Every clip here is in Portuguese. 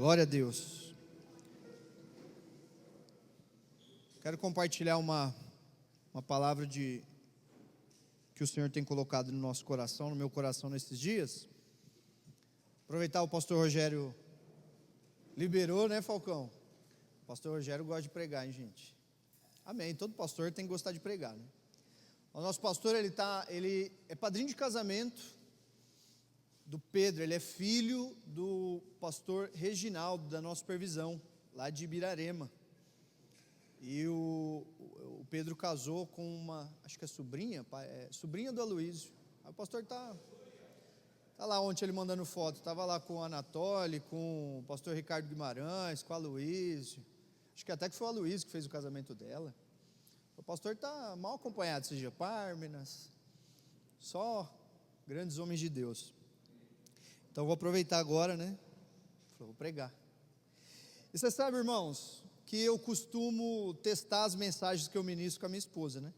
Glória a Deus. Quero compartilhar uma palavra que o Senhor tem colocado no nosso coração, no meu coração nesses dias. Aproveitar o pastor Rogério liberou, né, Falcão? O pastor Rogério gosta de pregar, hein, gente? Amém. Todo pastor tem que gostar de pregar, né? O nosso pastor, ele é padrinho de casamento do Pedro, ele é filho do pastor Reginaldo, da nossa supervisão, lá de Ibirarema. E o Pedro casou com uma, acho que é sobrinha do Aloísio. Aí o pastor tá lá ontem ele mandando foto, estava lá com o Anatoly, com o pastor Ricardo Guimarães, com o Aloísio. Acho que até que foi o Aloísio que fez o casamento dela. O pastor está mal acompanhado esses dias, Pármenas, só grandes homens de Deus. Então vou aproveitar agora, né? Vou pregar. E você sabe, irmãos, que eu costumo testar as mensagens que eu ministro com a minha esposa, né?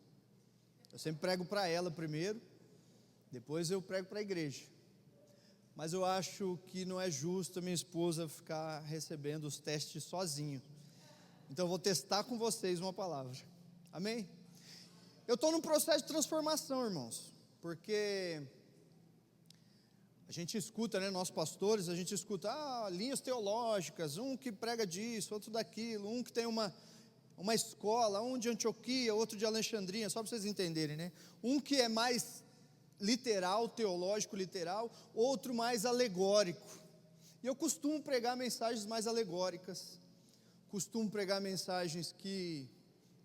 Eu sempre prego para ela primeiro, depois eu prego para a igreja. Mas eu acho que não é justo a minha esposa ficar recebendo os testes sozinho. Então eu vou testar com vocês uma palavra. Amém? Eu estou num processo de transformação, irmãos, porque a gente escuta, né, nossos pastores, a gente escuta linhas teológicas, um que prega disso, outro daquilo, um que tem uma escola, um de Antioquia, outro de Alexandria, só para vocês entenderem, né? Um que é mais literal, teológico literal, outro mais alegórico. E eu costumo pregar mensagens mais alegóricas, costumo pregar mensagens que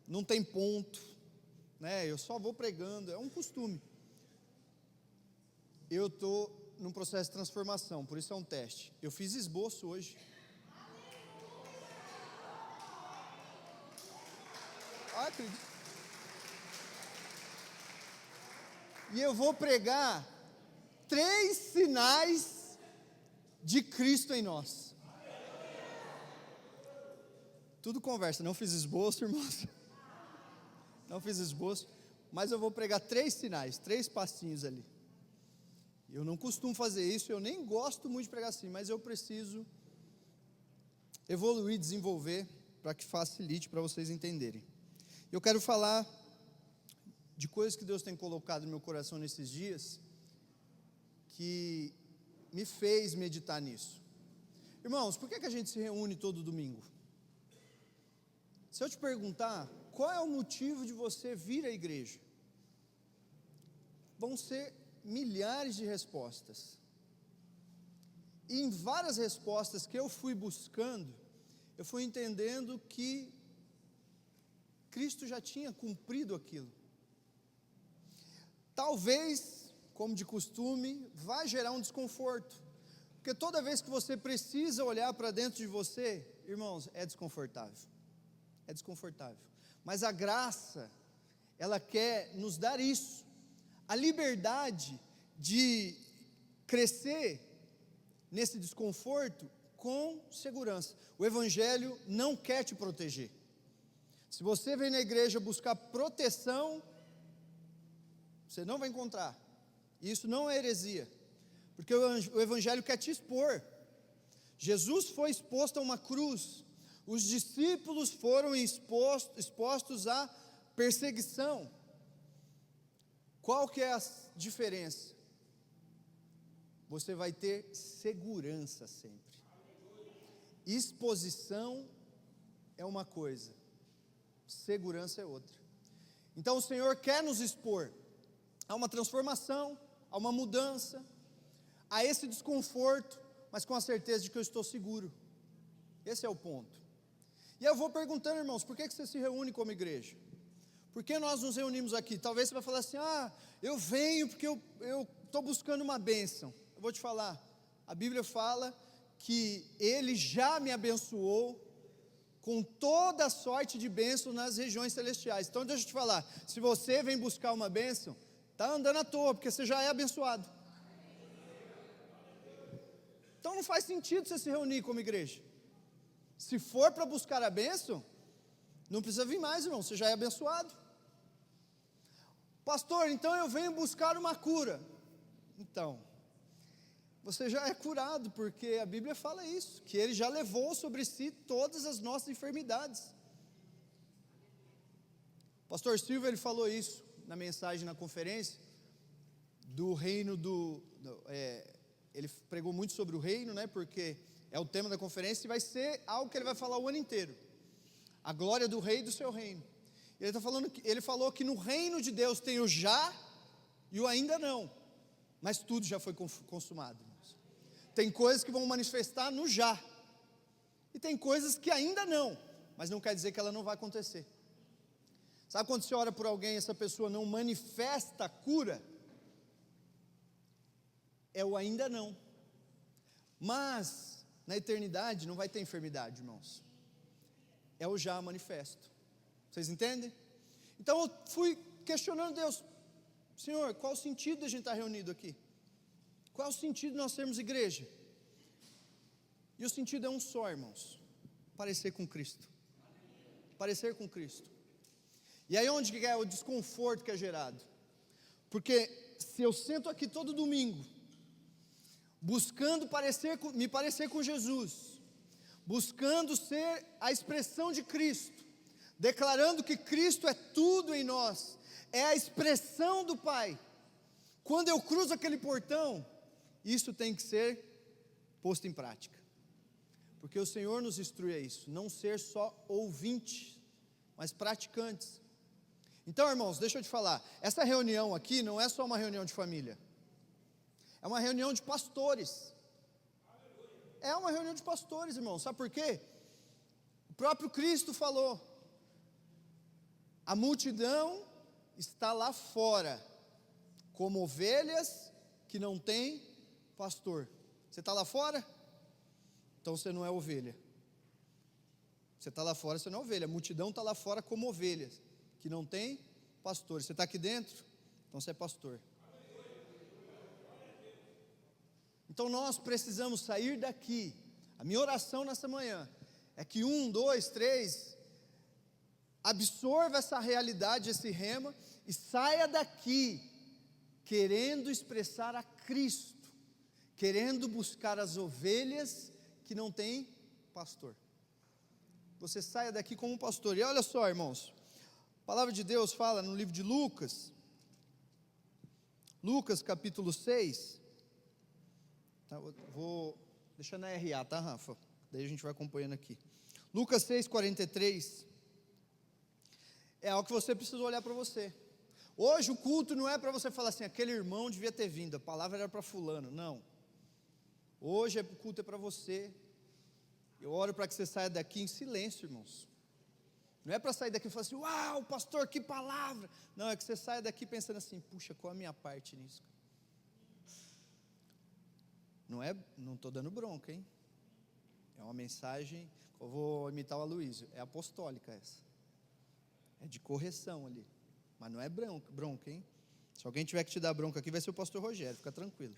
não tem ponto, né? Eu só vou pregando, é um costume. Eu estou num processo de transformação, por isso é um teste. Eu fiz esboço hoje. Acredito. E eu vou pregar 3 sinais de Cristo em nós. Tudo conversa, não fiz esboço, irmãos. Não fiz esboço, mas eu vou pregar 3 sinais, 3 passinhos ali. Eu não costumo fazer isso, eu nem gosto muito de pregar assim, mas eu preciso evoluir, desenvolver, para que facilite para vocês entenderem. Eu quero falar de coisas que Deus tem colocado no meu coração nesses dias, que me fez meditar nisso. Irmãos, por que a gente se reúne todo domingo? Se eu te perguntar, qual é o motivo de você vir à igreja? Vão ser milhares de respostas. E em várias respostas que eu fui buscando, eu fui entendendo que Cristo já tinha cumprido aquilo. Talvez, como de costume, vai gerar um desconforto, porque toda vez que você precisa olhar para dentro de você, irmãos, é desconfortável. É desconfortável. Mas a graça, ela quer nos dar isso, a liberdade de crescer nesse desconforto com segurança. O Evangelho não quer te proteger. Se você vem na igreja buscar proteção, você não vai encontrar. Isso não é heresia, porque o Evangelho quer te expor. Jesus foi exposto a uma cruz, os discípulos foram expostos à perseguição. Qual que é a diferença? Você vai ter segurança sempre. Exposição é uma coisa, segurança é outra. Então o Senhor quer nos expor a uma transformação, a uma mudança, a esse desconforto, mas com a certeza de que eu estou seguro. Esse é o ponto. E eu vou perguntando, irmãos, por que você se reúne como igreja? Por que nós nos reunimos aqui? Talvez você vai falar assim, eu venho porque eu estou buscando uma bênção. Eu vou te falar, a Bíblia fala que Ele já me abençoou com toda a sorte de bênção nas regiões celestiais. Então deixa eu te falar, se você vem buscar uma bênção, está andando à toa, porque você já é abençoado. Então não faz sentido você se reunir como igreja. Se for para buscar a bênção, não precisa vir mais, irmão, você já é abençoado. Pastor, então eu venho buscar uma cura. Então, você já é curado, porque a Bíblia fala isso, que Ele já levou sobre si todas as nossas enfermidades. O pastor Silvio, ele falou isso na mensagem na conferência, do reino ele pregou muito sobre o reino, né, porque é o tema da conferência, e vai ser algo que ele vai falar o ano inteiro, a glória do rei e do seu reino. Ele falou que no reino de Deus tem o já e o ainda não, mas tudo já foi consumado. Tem coisas que vão manifestar no já, e tem coisas que ainda não, mas não quer dizer que ela não vai acontecer. Sabe quando você ora por alguém e essa pessoa não manifesta a cura? É o ainda não. Mas na eternidade não vai ter enfermidade, irmãos. É o já manifesto. Vocês entendem? Então eu fui questionando Deus: Senhor, qual o sentido de a gente estar reunido aqui? Qual é o sentido de nós sermos igreja? E o sentido é um só, irmãos: parecer com Cristo. Parecer com Cristo. E aí onde é o desconforto que é gerado? Porque se eu sento aqui todo domingo, buscando me parecer com Jesus, buscando ser a expressão de Cristo, declarando que Cristo é tudo em nós, é a expressão do Pai, quando eu cruzo aquele portão, isso tem que ser posto em prática, porque o Senhor nos instrui a isso, não ser só ouvintes, mas praticantes. Então, irmãos, deixa eu te falar, essa reunião aqui não é só uma reunião de família, é uma reunião de pastores. É uma reunião de pastores, irmãos. Sabe por quê? O próprio Cristo falou: a multidão está lá fora, como ovelhas que não têm pastor. Você está lá fora? Então você não é ovelha. Você está lá fora, você não é ovelha. A multidão está lá fora como ovelhas que não tem pastor. Você está aqui dentro? Então você é pastor. Então nós precisamos sair daqui. A minha oração nessa manhã é que 1, 2, 3 absorva essa realidade, esse rema, e saia daqui querendo expressar a Cristo, querendo buscar as ovelhas que não têm pastor. Você saia daqui como um pastor. E olha só, irmãos, a palavra de Deus fala no livro de Lucas capítulo 6, tá, vou deixar na RA, tá, Rafa? Daí a gente vai acompanhando aqui. Lucas 6, 43, é algo que você precisa olhar para você. Hoje o culto não é para você falar assim: aquele irmão devia ter vindo, a palavra era para fulano. Não. Hoje o culto é para você. Eu oro para que você saia daqui em silêncio, irmãos. Não é para sair daqui e falar assim: uau, pastor, que palavra. Não, é que você saia daqui pensando assim: puxa, qual a minha parte nisso? Não estou dando bronca, hein? É uma mensagem, eu vou imitar o Aloysio, é apostólica essa. É de correção ali. Mas não é bronca, hein? Se alguém tiver que te dar bronca aqui, vai ser o pastor Rogério, fica tranquilo.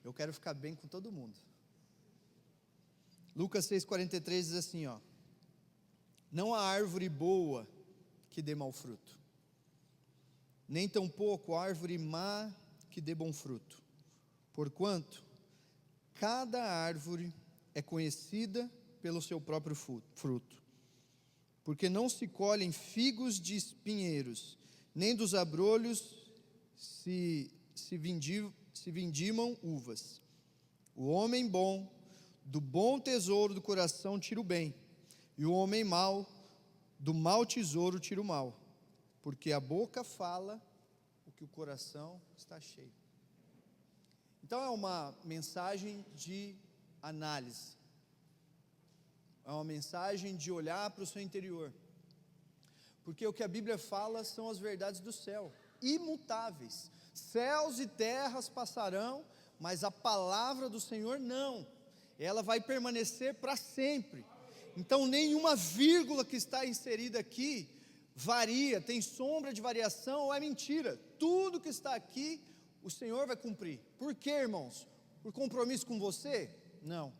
Eu quero ficar bem com todo mundo. Lucas 6,43 diz assim, ó: não há árvore boa que dê mau fruto, nem tampouco árvore má que dê bom fruto, porquanto cada árvore é conhecida pelo seu próprio fruto, porque não se colhem figos de espinheiros, nem dos abrolhos se vindimam uvas. O homem bom, do bom tesouro do coração tira o bem, e o homem mau, do mau tesouro tira o mal, porque a boca fala o que o coração está cheio. Então é uma mensagem de análise, é uma mensagem de olhar para o seu interior, porque o que a Bíblia fala são as verdades do céu, imutáveis. Céus e terras passarão, mas a palavra do Senhor não, ela vai permanecer para sempre. Então nenhuma vírgula que está inserida aqui varia, tem sombra de variação ou é mentira. Tudo que está aqui o Senhor vai cumprir. Por quê, irmãos? Por compromisso com você? Não,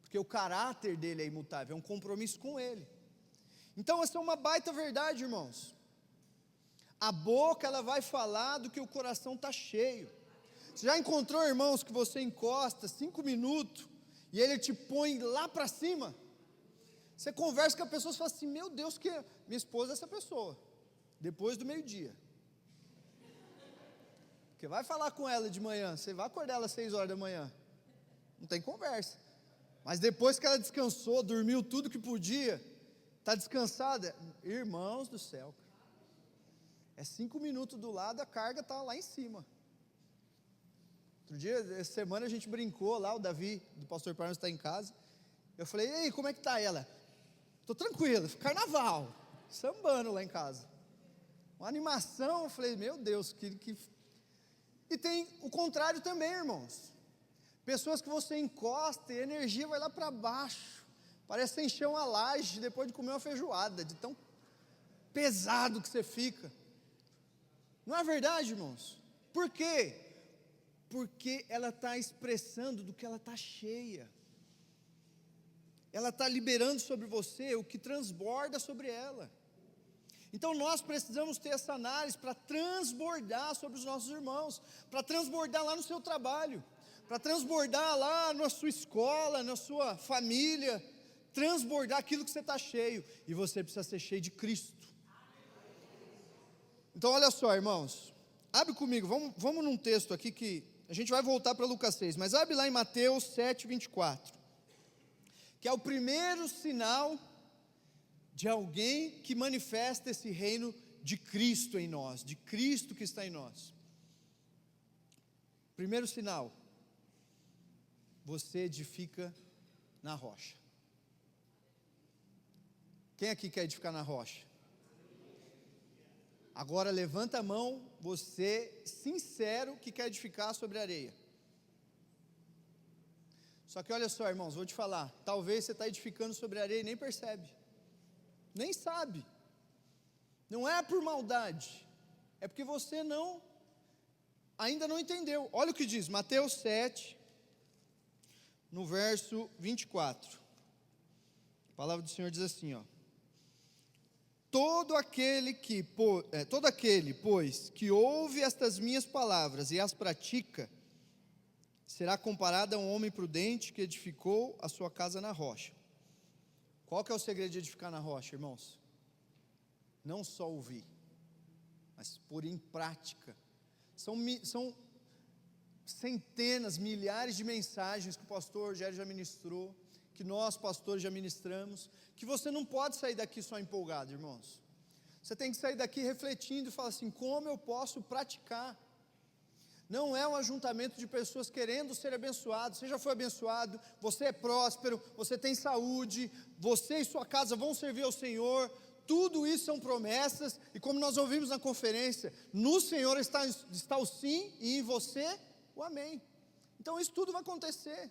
porque o caráter dele é imutável, é um compromisso com ele. Então essa é uma baita verdade, irmãos. A boca ela vai falar do que o coração está cheio. Você já encontrou irmãos que você encosta 5 minutos e ele te põe lá para cima? Você conversa com a pessoa e fala assim: meu Deus, que minha esposa é essa pessoa, depois do meio-dia. Porque vai falar com ela de manhã, você vai acordar ela às 6 horas da manhã, não tem conversa. Mas depois que ela descansou, dormiu tudo que podia, está descansada, irmãos do céu, é 5 minutos do lado, a carga está lá em cima. Outro dia, essa semana a gente brincou lá, o Davi, do pastor Parnos, está em casa. Eu falei: e aí, como é que está ela? Estou tranquilo, carnaval, sambando lá em casa. Uma animação, eu falei: meu Deus, E tem o contrário também, irmãos. Pessoas que você encosta e a energia vai lá para baixo. Parece que você encheu uma laje depois de comer uma feijoada, de tão pesado que você fica. Não é verdade, irmãos? Por quê? Porque ela está expressando do que ela está cheia. Ela está liberando sobre você o que transborda sobre ela. Então nós precisamos ter essa análise para transbordar sobre os nossos irmãos, para transbordar lá no seu trabalho, para transbordar lá na sua escola, na sua família, transbordar aquilo que você está cheio, e você precisa ser cheio de Cristo. Então olha só, irmãos, abre comigo, vamos num texto aqui que a gente vai voltar para Lucas 6, mas abre lá em Mateus 7, 24, que é o primeiro sinal de alguém que manifesta esse reino de Cristo em nós, de Cristo que está em nós. Primeiro sinal: você edifica na rocha. Quem aqui quer edificar na rocha? Agora levanta a mão, você sincero que quer edificar sobre a areia. Só que olha só, irmãos, vou te falar, talvez você está edificando sobre a areia e nem percebe, nem sabe. Não é por maldade, é porque você ainda não entendeu. Olha o que diz Mateus 7, no verso 24, a palavra do Senhor diz assim, ó: Todo aquele, pois, que ouve estas minhas palavras e as pratica, será comparado a um homem prudente que edificou a sua casa na rocha. Qual que é o segredo de edificar na rocha, irmãos? Não só ouvir, mas pôr em prática. São centenas, milhares de mensagens que o pastor Rogério já ministrou, que nós pastores já ministramos, que você não pode sair daqui só empolgado, irmãos. Você tem que sair daqui refletindo e falar assim: como eu posso praticar? Não é um ajuntamento de pessoas querendo ser abençoados. Você já foi abençoado, você é próspero, você tem saúde, você e sua casa vão servir ao Senhor. Tudo isso são promessas, e como nós ouvimos na conferência, no Senhor está o sim, e em você o amém. Então isso tudo vai acontecer.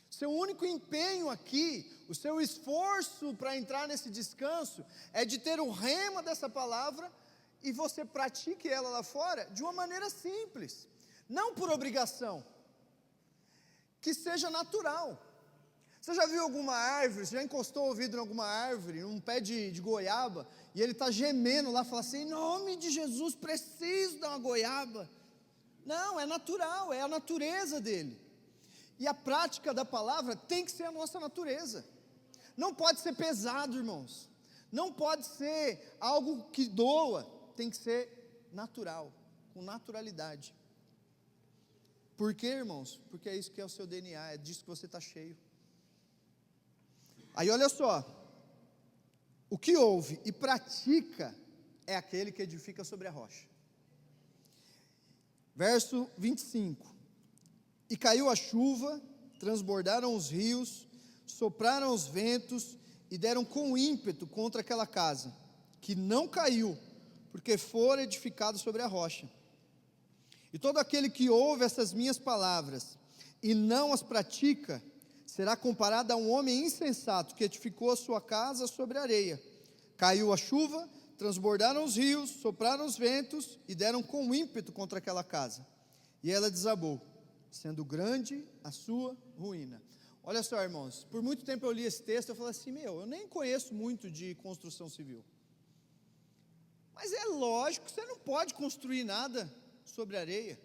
Seu único empenho aqui, o seu esforço para entrar nesse descanso, é de ter o rema dessa palavra, e você pratique ela lá fora, de uma maneira simples, não por obrigação, que seja natural. Você já viu alguma árvore, você já encostou o ouvido em alguma árvore, um pé de goiaba, e ele está gemendo lá, fala assim: em nome de Jesus, preciso dar uma goiaba. Não, é natural, é a natureza dele. E a prática da palavra tem que ser a nossa natureza. Não pode ser pesado, irmãos. Não pode ser algo que doa. Tem que ser natural, com naturalidade. Por quê, irmãos? Porque é isso que é o seu DNA, é disso que você está cheio. Aí olha só, o que ouve e pratica é aquele que edifica sobre a rocha. Verso 25: E caiu a chuva, transbordaram os rios, sopraram os ventos e deram com ímpeto contra aquela casa, que não caiu, porque fora edificado sobre a rocha. E todo aquele que ouve essas minhas palavras e não as pratica, será comparado a um homem insensato que edificou a sua casa sobre a areia. Caiu a chuva, transbordaram os rios, sopraram os ventos e deram com ímpeto contra aquela casa, e ela desabou, sendo grande a sua ruína. Olha só, irmãos, por muito tempo eu li esse texto, eu falei assim: eu nem conheço muito de construção civil, mas é lógico que você não pode construir nada sobre areia.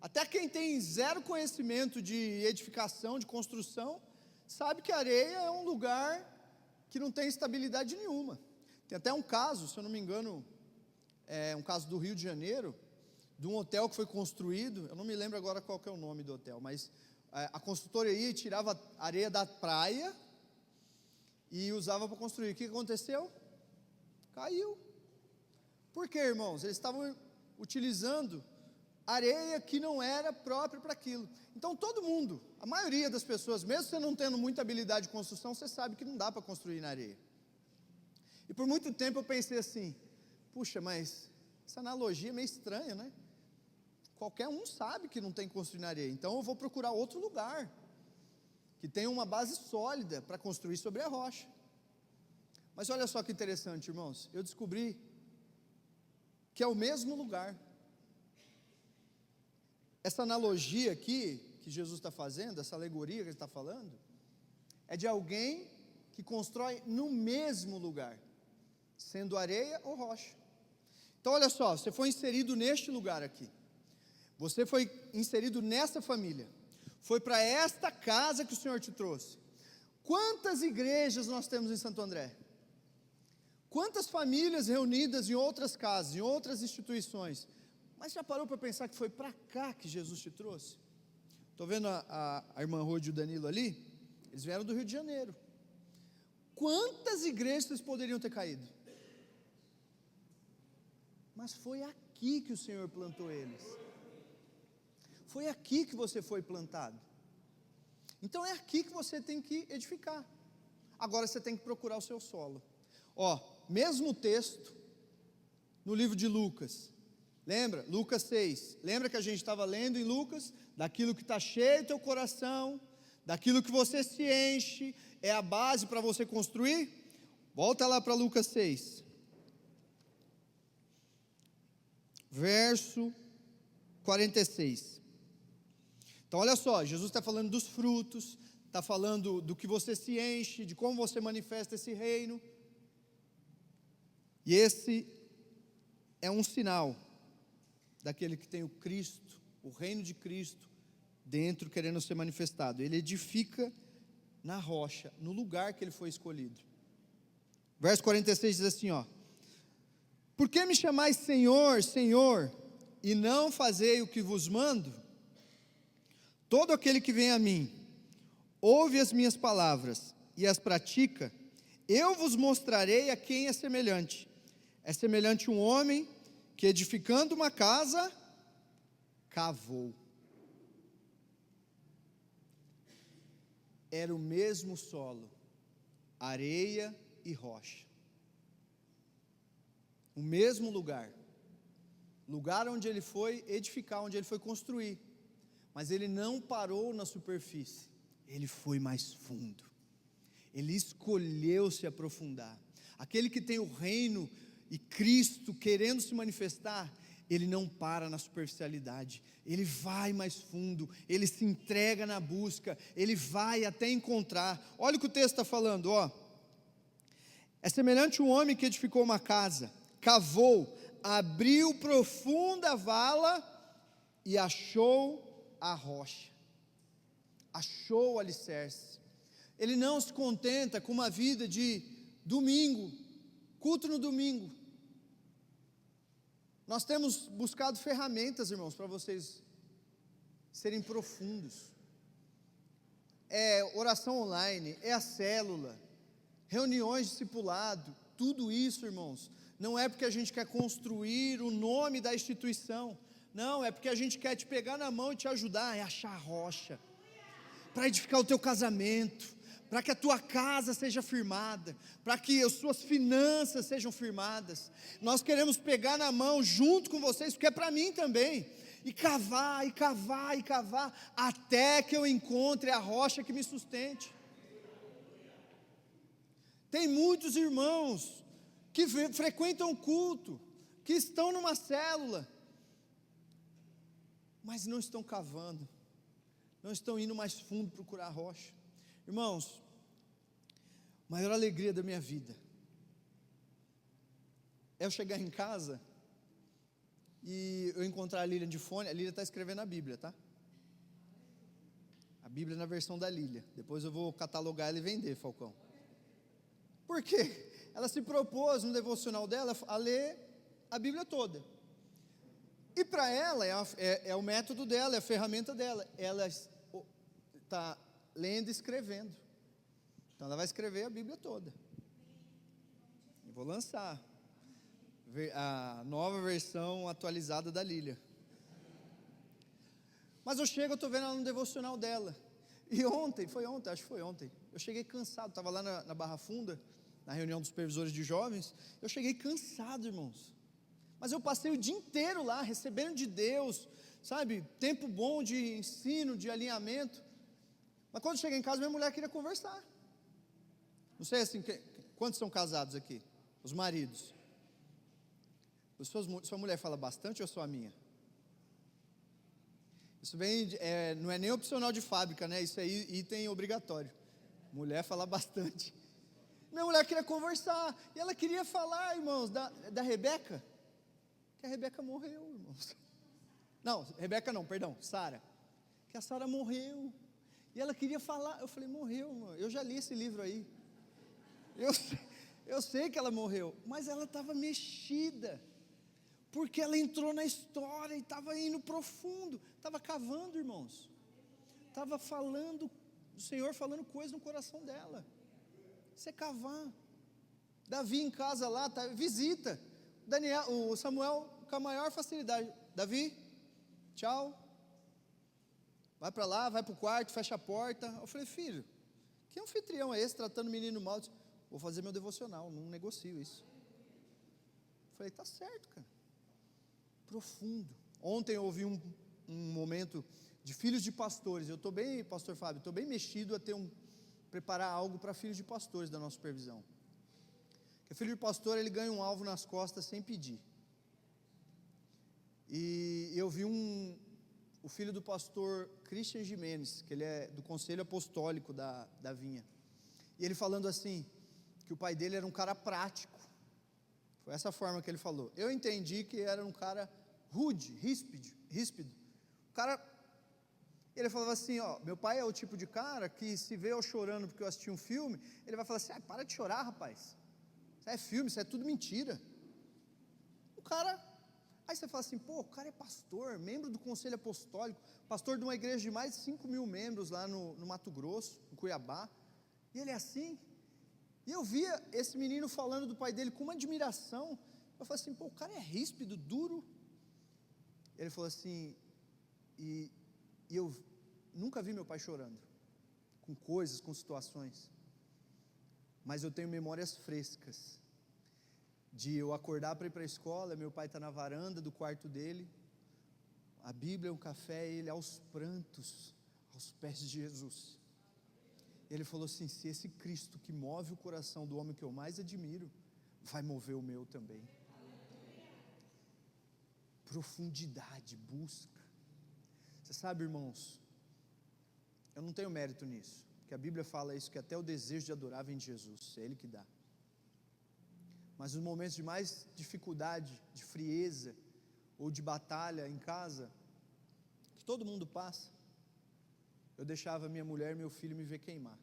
Até quem tem zero conhecimento de edificação, de construção, sabe que a areia é um lugar que não tem estabilidade nenhuma. Tem até um caso, se eu não me engano, um caso do Rio de Janeiro, de um hotel que foi construído, eu não me lembro agora qual que é o nome do hotel, mas a construtora ia e tirava areia da praia e usava para construir. O que aconteceu? Caiu. Por quê, irmãos? Eles estavam utilizando areia que não era própria para aquilo. Então todo mundo, a maioria das pessoas, mesmo você não tendo muita habilidade de construção, você sabe que não dá para construir na areia. E por muito tempo eu pensei assim, puxa, mas essa analogia é meio estranha, né? Qualquer um sabe que não tem que construir na areia, então eu vou procurar outro lugar, que tenha uma base sólida para construir sobre a rocha. Mas olha só que interessante, irmãos, eu descobri que é o mesmo lugar. Essa analogia aqui, que Jesus está fazendo, essa alegoria que ele está falando, é de alguém que constrói no mesmo lugar, sendo areia ou rocha. Então olha só, você foi inserido neste lugar aqui, você foi inserido nessa família, foi para esta casa que o Senhor te trouxe. Quantas igrejas nós temos em Santo André? Quantas famílias reunidas em outras casas, em outras instituições? Mas já parou para pensar que foi para cá que Jesus te trouxe? Estou vendo a irmã Rode e o Danilo ali, eles vieram do Rio de Janeiro. Quantas igrejas vocês poderiam ter caído? Mas foi aqui que o Senhor plantou eles. Foi aqui que você foi plantado. Então é aqui que você tem que edificar. Agora você tem que procurar o seu solo. Mesmo texto no livro de Lucas. Lembra? Lucas 6. Lembra que a gente estava lendo em Lucas? Daquilo que está cheio do teu coração, daquilo que você se enche, é a base para você construir? Volta lá para Lucas 6. Verso 46. Então olha só, Jesus está falando dos frutos, está falando do que você se enche, de como você manifesta esse reino. E esse é um sinal daquele que tem o Cristo, o reino de Cristo, dentro querendo ser manifestado. Ele edifica na rocha, no lugar que ele foi escolhido. Verso 46 diz assim, por que me chamais Senhor, Senhor, e não fazei o que vos mando? Todo aquele que vem a mim, ouve as minhas palavras e as pratica, eu vos mostrarei a quem é semelhante. É semelhante a um homem que, edificando uma casa, cavou. Era o mesmo solo, areia e rocha. O mesmo lugar onde ele foi edificar, onde ele foi construir. Mas ele não parou na superfície, ele foi mais fundo. Ele escolheu se aprofundar. Aquele que tem o reino e Cristo querendo se manifestar, ele não para na superficialidade, ele vai mais fundo, ele se entrega na busca, ele vai até encontrar. Olha o que o texto está falando, é semelhante a um homem que edificou uma casa, cavou, abriu profunda vala e achou a rocha, achou o alicerce. Ele não se contenta com uma vida de domingo, culto no domingo. Nós temos buscado ferramentas, irmãos, para vocês serem profundos. É oração online, é a célula, reuniões de discipulado, tudo isso, irmãos, não é porque a gente quer construir o nome da instituição, não, é porque a gente quer te pegar na mão e te ajudar, é achar a rocha, para edificar o teu casamento, para que a tua casa seja firmada, para que as suas finanças sejam firmadas. Nós queremos pegar na mão junto com vocês, porque é para mim também, e cavar, e cavar, e cavar, até que eu encontre a rocha que me sustente. Tem muitos irmãos que frequentam o culto, que estão numa célula, mas não estão cavando, não estão indo mais fundo procurar a rocha. Irmãos, maior alegria da minha vida é eu chegar em casa e eu encontrar a Lília de fone. A Lília está escrevendo a Bíblia, tá? A Bíblia na versão da Lília. Depois eu vou catalogar ela e vender, Falcão. Por quê? Ela se propôs no devocional dela a ler a Bíblia toda. E para ela é o método dela, é a ferramenta dela. Ela está lendo e escrevendo. Então ela vai escrever a Bíblia toda. Eu vou lançar a nova versão atualizada da Lília. Mas eu estou vendo ela no devocional dela. E acho que foi ontem, eu cheguei cansado, estava lá na Barra Funda, na reunião dos supervisores de jovens. Eu cheguei cansado, irmãos. Mas eu passei o dia inteiro lá, recebendo de Deus, sabe, tempo bom de ensino, de alinhamento. Mas quando cheguei em casa, minha mulher queria conversar. Não sei assim, quantos são casados aqui? Os maridos. Sua mulher fala bastante ou só a minha? Isso não é nem opcional de fábrica, né? Isso é item obrigatório. Mulher fala bastante. Minha mulher queria conversar, e ela queria falar, irmãos, da Rebeca, que a Rebeca morreu, irmãos. Não, Rebeca não, perdão, Sara. Que a Sara morreu. E ela queria falar, eu falei, morreu, irmão. Eu já li esse livro aí. Eu sei que ela morreu, mas ela estava mexida, porque ela entrou na história e estava indo profundo, estava cavando, irmãos. Estava falando, o Senhor falando coisas no coração dela. Você cavar. Davi em casa lá, tá, visita. O Samuel com a maior facilidade. Davi, tchau. Vai para lá, vai para o quarto, fecha a porta. Eu falei, filho, que anfitrião é esse tratando o menino mal? Disse, vou fazer meu devocional, não negocio isso. Eu falei, tá certo, cara. Profundo. Ontem eu ouvi um momento de filhos de pastores. Eu estou bem, pastor Fábio, estou bem mexido a preparar algo para filhos de pastores da nossa supervisão. Porque filho de pastor, ele ganha um alvo nas costas sem pedir. E eu vi o filho do pastor Christian Jimenez, que ele é do Conselho Apostólico da Vinha. E ele falando assim, que o pai dele era um cara prático. Foi essa forma que ele falou. Eu entendi que era um cara rude, ríspido. O cara, ele falava assim, meu pai é o tipo de cara que se vê eu chorando porque eu assisti um filme, ele vai falar assim, para de chorar, rapaz. Isso é filme, isso é tudo mentira. O cara, aí você fala assim, o cara é pastor, membro do Conselho Apostólico, pastor de uma igreja de mais de 5 mil membros lá no Mato Grosso, em Cuiabá, e ele é assim. E eu via esse menino falando do pai dele com uma admiração. Eu falei assim, o cara é ríspido, duro. Ele falou assim, e eu nunca vi meu pai chorando, com coisas, com situações, mas eu tenho memórias frescas, de eu acordar para ir para a escola, meu pai está na varanda do quarto dele, a Bíblia, um café, ele aos prantos, aos pés de Jesus. Ele falou assim, se esse Cristo que move o coração do homem que eu mais admiro, vai mover o meu também. Profundidade, busca. Você sabe, irmãos, eu não tenho mérito nisso, porque a Bíblia fala isso, que até o desejo de adorar vem de Jesus, é Ele que dá. Mas nos momentos de mais dificuldade, de frieza, ou de batalha em casa, que todo mundo passa, eu deixava minha mulher e meu filho me ver queimar.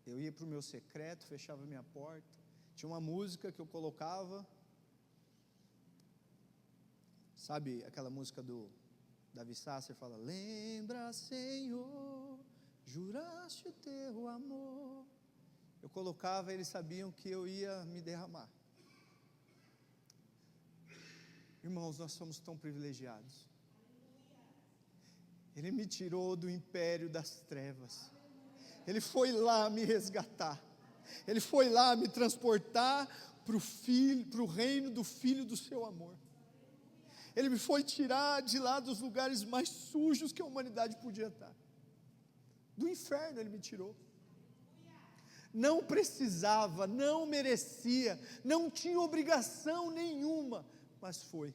Eu ia para o meu secreto, fechava minha porta, tinha uma música que eu colocava, sabe aquela música do Davi Sasser, fala, lembra, Senhor, juraste o teu amor. Eu colocava, eles sabiam que eu ia me derramar. Irmãos, nós somos tão privilegiados. Ele me tirou do império das trevas. Ele foi lá me resgatar. Ele foi lá me transportar para o reino do Filho do seu amor. Ele me foi tirar de lá dos lugares mais sujos que a humanidade podia estar. Do inferno Ele me tirou. Não precisava, não merecia, não tinha obrigação nenhuma, mas foi.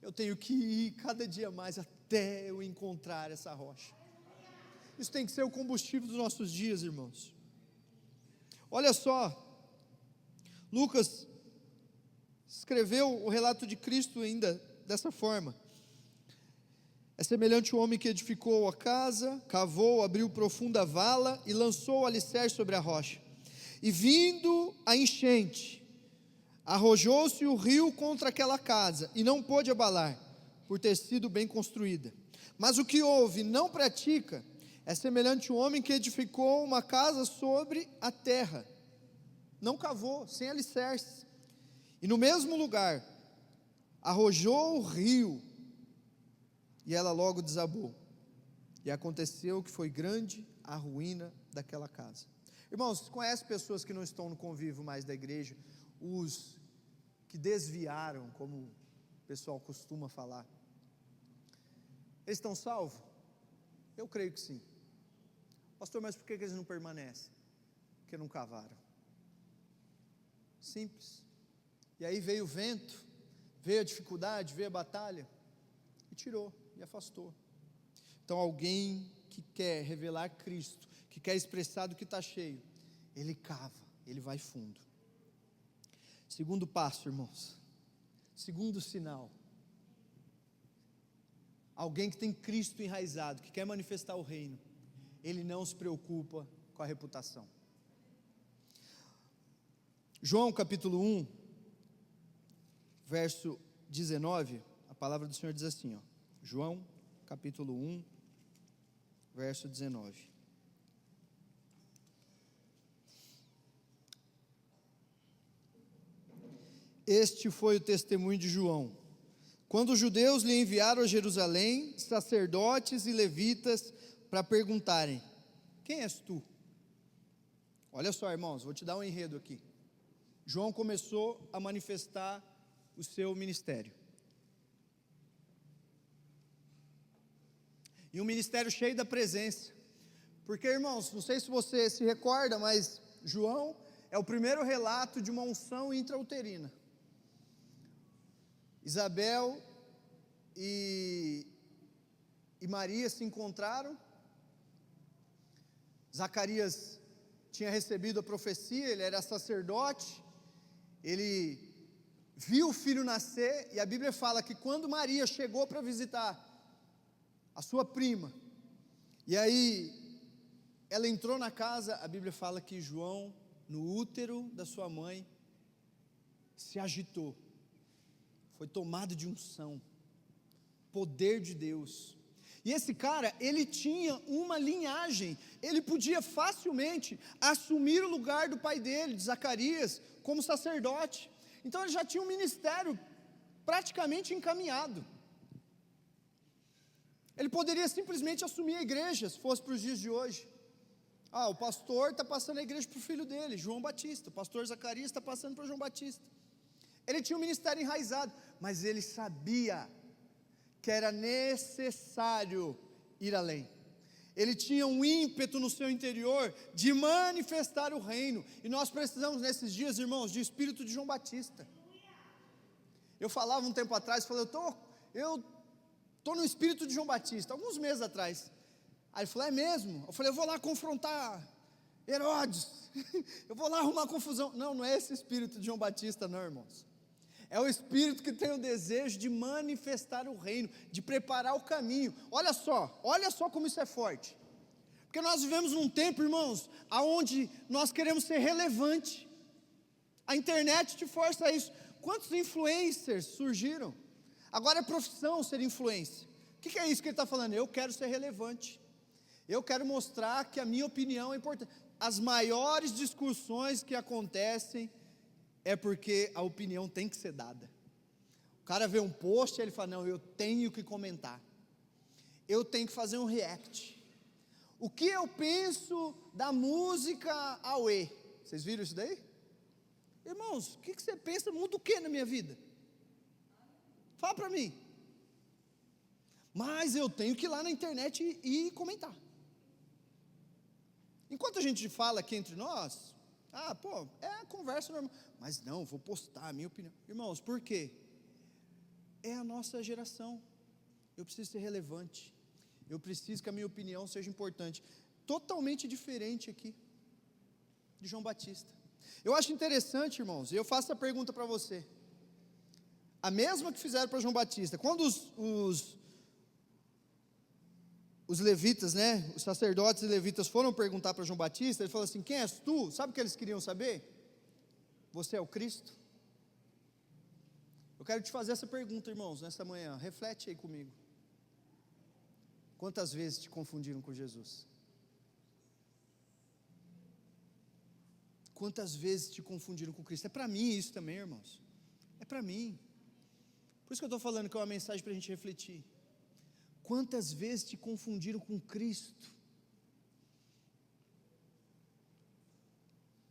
Eu tenho que ir cada dia mais até eu encontrar essa rocha. Isso tem que ser o combustível dos nossos dias, irmãos. Olha só, Lucas escreveu o relato de Cristo ainda dessa forma: é semelhante ao homem que edificou a casa, cavou, abriu profunda vala e lançou o alicerce sobre a rocha. E vindo a enchente, arrojou-se o rio contra aquela casa, e não pôde abalar, por ter sido bem construída. Mas o que ouve e não pratica, é semelhante ao homem que edificou uma casa sobre a terra, não cavou, sem alicerce, e no mesmo lugar, arrojou o rio, e ela logo desabou, e aconteceu que foi grande a ruína daquela casa. Irmãos, conhece pessoas que não estão no convívio mais da igreja, os que desviaram, como o pessoal costuma falar? Eles estão salvos? Eu creio que sim. Pastor, mas por que eles não permanecem? Porque não cavaram. Simples. E aí veio o vento, veio a dificuldade, veio a batalha, e tirou, e afastou. Então alguém que quer revelar Cristo, que quer expressar do que está cheio, ele cava, ele vai fundo. Segundo passo, irmãos, segundo sinal, alguém que tem Cristo enraizado, que quer manifestar o reino, ele não se preocupa com a reputação. João capítulo 1, verso 19, a palavra do Senhor diz assim, João capítulo 1, verso 19. Este foi o testemunho de João, quando os judeus lhe enviaram a Jerusalém sacerdotes e levitas para perguntarem: quem és tu? Olha só, irmãos, vou te dar um enredo aqui. João começou a manifestar o seu ministério, e um ministério cheio da presença, porque, irmãos, não sei se você se recorda, mas João é o primeiro relato de uma unção intrauterina. Isabel e Maria se encontraram, Zacarias tinha recebido a profecia, ele era sacerdote, ele viu o filho nascer, e a Bíblia fala que quando Maria chegou para visitar a sua prima, e aí ela entrou na casa, a Bíblia fala que João, no útero da sua mãe, se agitou, foi tomado de unção, poder de Deus. E esse cara, ele tinha uma linhagem, ele podia facilmente assumir o lugar do pai dele, de Zacarias, como sacerdote. Então ele já tinha um ministério praticamente encaminhado. Ele poderia simplesmente assumir a igreja, se fosse para os dias de hoje. O pastor está passando a igreja para o filho dele, João Batista. O pastor Zacarias está passando para João Batista. Ele tinha um ministério enraizado, mas ele sabia que era necessário ir além. Ele tinha um ímpeto no seu interior de manifestar o reino, e nós precisamos nesses dias, irmãos, de espírito de João Batista. Eu falava um tempo atrás, eu estou no espírito de João Batista, alguns meses atrás. Aí ele falou: é mesmo? Eu falei: eu vou lá confrontar Herodes, eu vou lá arrumar confusão. Não é esse espírito de João Batista não, irmãos. É o espírito que tem o desejo de manifestar o reino, de preparar o caminho. Olha só como isso é forte. Porque nós vivemos num tempo, irmãos, onde nós queremos ser relevante. A internet te força a isso. Quantos influencers surgiram? Agora é profissão ser influencer. O que é isso que ele está falando? Eu quero ser relevante. Eu quero mostrar que a minha opinião é importante. As maiores discussões que acontecem é porque a opinião tem que ser dada. O cara vê um post e ele fala: não, eu tenho que comentar, eu tenho que fazer um react. O que eu penso da música Aue? Vocês viram isso daí? Irmãos, o que você pensa? Muda o que na minha vida? Fala para mim. Mas eu tenho que ir lá na internet e comentar. Enquanto a gente fala aqui entre nós, é conversa normal. Mas não, vou postar a minha opinião. Irmãos, por quê? É a nossa geração. Eu preciso ser relevante. Eu preciso que a minha opinião seja importante. Totalmente diferente aqui de João Batista. Eu acho interessante, irmãos, e eu faço a pergunta para você: a mesma que fizeram para João Batista. Quando os levitas, né, os sacerdotes e levitas foram perguntar para João Batista, ele falou assim: quem és tu? Sabe o que eles queriam saber? Você é o Cristo? Eu quero te fazer essa pergunta, irmãos, nessa manhã. Reflete aí comigo. Quantas vezes te confundiram com Jesus? Quantas vezes te confundiram com Cristo? É para mim isso também, irmãos. É para mim. Por isso que eu estou falando que é uma mensagem para a gente refletir. Quantas vezes te confundiram com Cristo?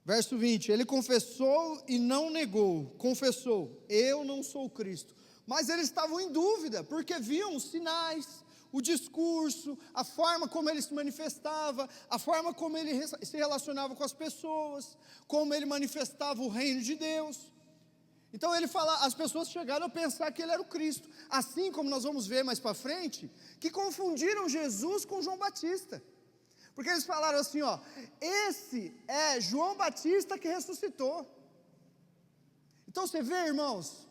Verso 20, ele confessou e não negou, confessou, eu não sou o Cristo. Mas eles estavam em dúvida, porque viam os sinais, o discurso, a forma como ele se manifestava, a forma como ele se relacionava com as pessoas, como ele manifestava o reino de Deus. Então ele fala, as pessoas chegaram a pensar que ele era o Cristo, assim como nós vamos ver mais para frente, que confundiram Jesus com João Batista, porque eles falaram assim, ó, esse é João Batista que ressuscitou. Então você vê, irmãos,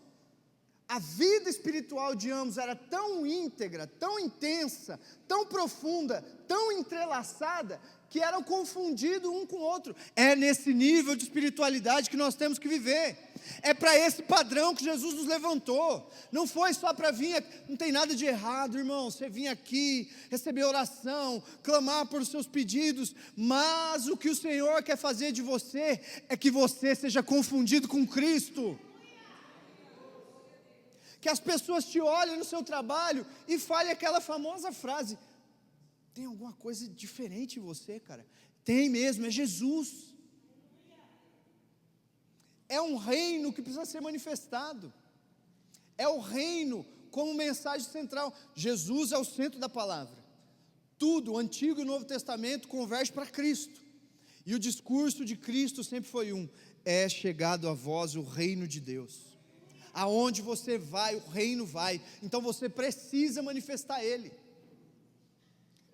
a vida espiritual de ambos era tão íntegra, tão intensa, tão profunda, tão entrelaçada, que eram confundidos um com o outro. É nesse nível de espiritualidade que nós temos que viver. É para esse padrão que Jesus nos levantou. Não foi só para vir, não tem nada de errado, irmão, você vir aqui, receber oração, clamar por seus pedidos, mas o que o Senhor quer fazer de você, é que você seja confundido com Cristo. Que as pessoas te olhem no seu trabalho e falem aquela famosa frase: tem alguma coisa diferente em você, cara? Tem mesmo, é Jesus. É um reino que precisa ser manifestado. É o reino como mensagem central. Jesus é o centro da palavra. Tudo, o Antigo e o Novo Testamento, converge para Cristo. E o discurso de Cristo sempre foi é chegado a vós o reino de Deus. Aonde você vai, o reino vai. Então você precisa manifestar ele.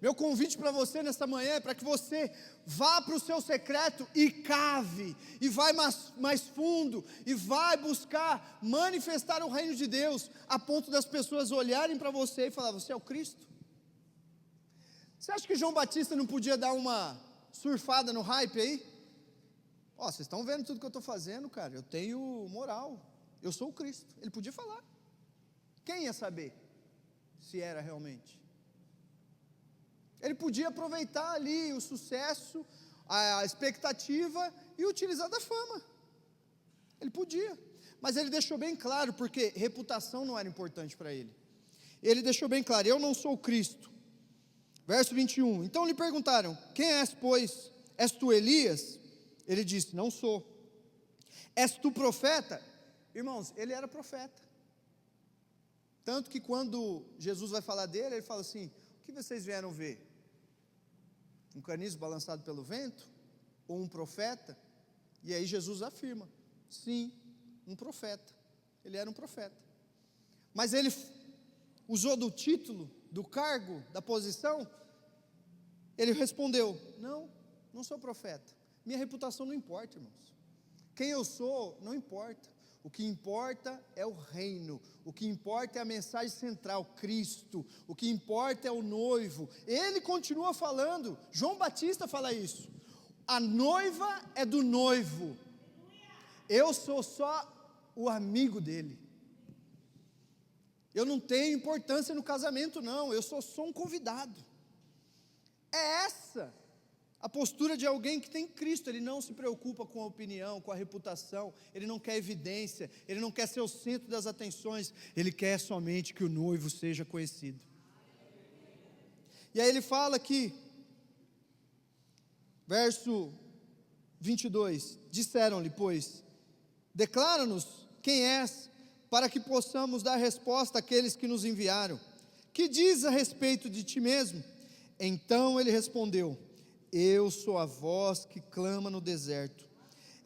Meu convite para você nesta manhã é para que você vá para o seu secreto e cave, e vai mais fundo, e vai buscar manifestar o reino de Deus, a ponto das pessoas olharem para você e falar: você é o Cristo? Você acha que João Batista não podia dar uma surfada no hype aí? Ó, vocês estão vendo tudo que eu estou fazendo, cara, eu tenho moral, eu sou o Cristo. Ele podia falar. Quem ia saber se era realmente? Ele podia aproveitar ali o sucesso, a expectativa e utilizar da fama. Ele podia, mas ele deixou bem claro, porque reputação não era importante para ele. Ele deixou bem claro: eu não sou o Cristo. Verso 21, então lhe perguntaram: quem és, pois? És tu Elias? Ele disse: não sou. És tu profeta? Irmãos, ele era profeta. Tanto que quando Jesus vai falar dele, ele fala assim: o que vocês vieram ver? Um caniço balançado pelo vento? Ou um profeta? E aí Jesus afirma: sim, um profeta. Ele era um profeta. Mas ele usou do título, do cargo, da posição. Ele respondeu: não sou profeta. Minha reputação não importa, irmãos. Quem eu sou não importa. O que importa é o reino, o que importa é a mensagem central, Cristo, o que importa é o noivo. Ele continua falando, João Batista fala isso: a noiva é do noivo, eu sou só o amigo dele. Eu não tenho importância no casamento não, eu sou só um convidado. É essa a postura de alguém que tem Cristo. Ele não se preocupa com a opinião, com a reputação, ele não quer evidência, ele não quer ser o centro das atenções, ele quer somente que o noivo seja conhecido. E aí ele fala aqui, verso 22, disseram-lhe, pois, declara-nos quem és, para que possamos dar resposta àqueles que nos enviaram. Que diz a respeito de ti mesmo? Então ele respondeu: eu sou a voz que clama no deserto,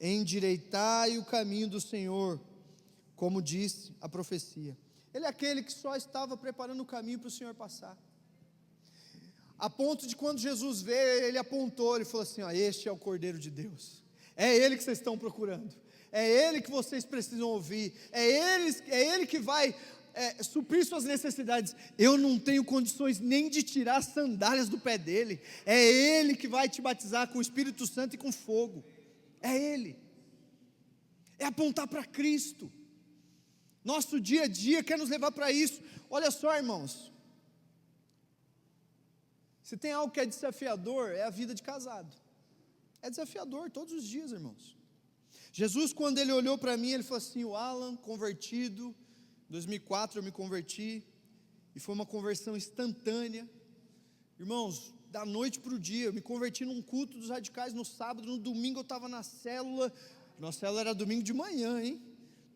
endireitai o caminho do Senhor, como disse a profecia. Ele é aquele que só estava preparando o caminho para o Senhor passar, a ponto de quando Jesus veio, ele apontou, ele falou assim: ó, este é o Cordeiro de Deus, é ele que vocês estão procurando, É Ele que vocês precisam ouvir. É Ele que vai suprir suas necessidades. Eu não tenho condições nem de tirar as sandálias do pé dele. É Ele que vai te batizar com o Espírito Santo e com fogo. É Ele. É apontar para Cristo. Nosso dia a dia quer nos levar para isso. Olha só, irmãos. Se tem algo que é desafiador, é a vida de casado. É desafiador todos os dias, irmãos. Jesus, quando ele olhou para mim, ele falou assim: o Alan, convertido, em 2004 eu me converti, e foi uma conversão instantânea. Irmãos, da noite para o dia, eu me converti num culto dos radicais no sábado, no domingo eu estava na célula. Nossa célula era domingo de manhã, hein?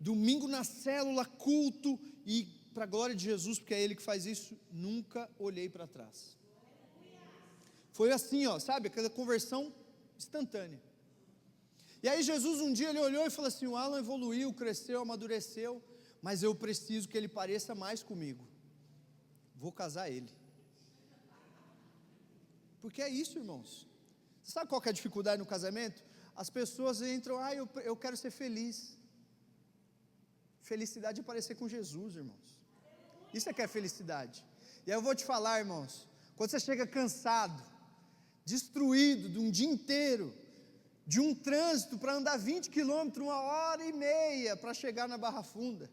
Domingo na célula, culto, e para a glória de Jesus, porque é Ele que faz isso, nunca olhei para trás. Foi assim, ó, sabe, aquela conversão instantânea. E aí Jesus um dia ele olhou e falou assim: o Alan evoluiu, cresceu, amadureceu, mas eu preciso que ele pareça mais comigo. Vou casar ele. Porque é isso, irmãos. Você sabe qual que é a dificuldade no casamento? As pessoas entram: eu quero ser feliz. Felicidade é parecer com Jesus, irmãos. Isso é que é felicidade. E aí eu vou te falar, irmãos, quando você chega cansado, destruído de um dia inteiro, de um trânsito para andar 20 quilômetros, 1h30 para chegar na Barra Funda,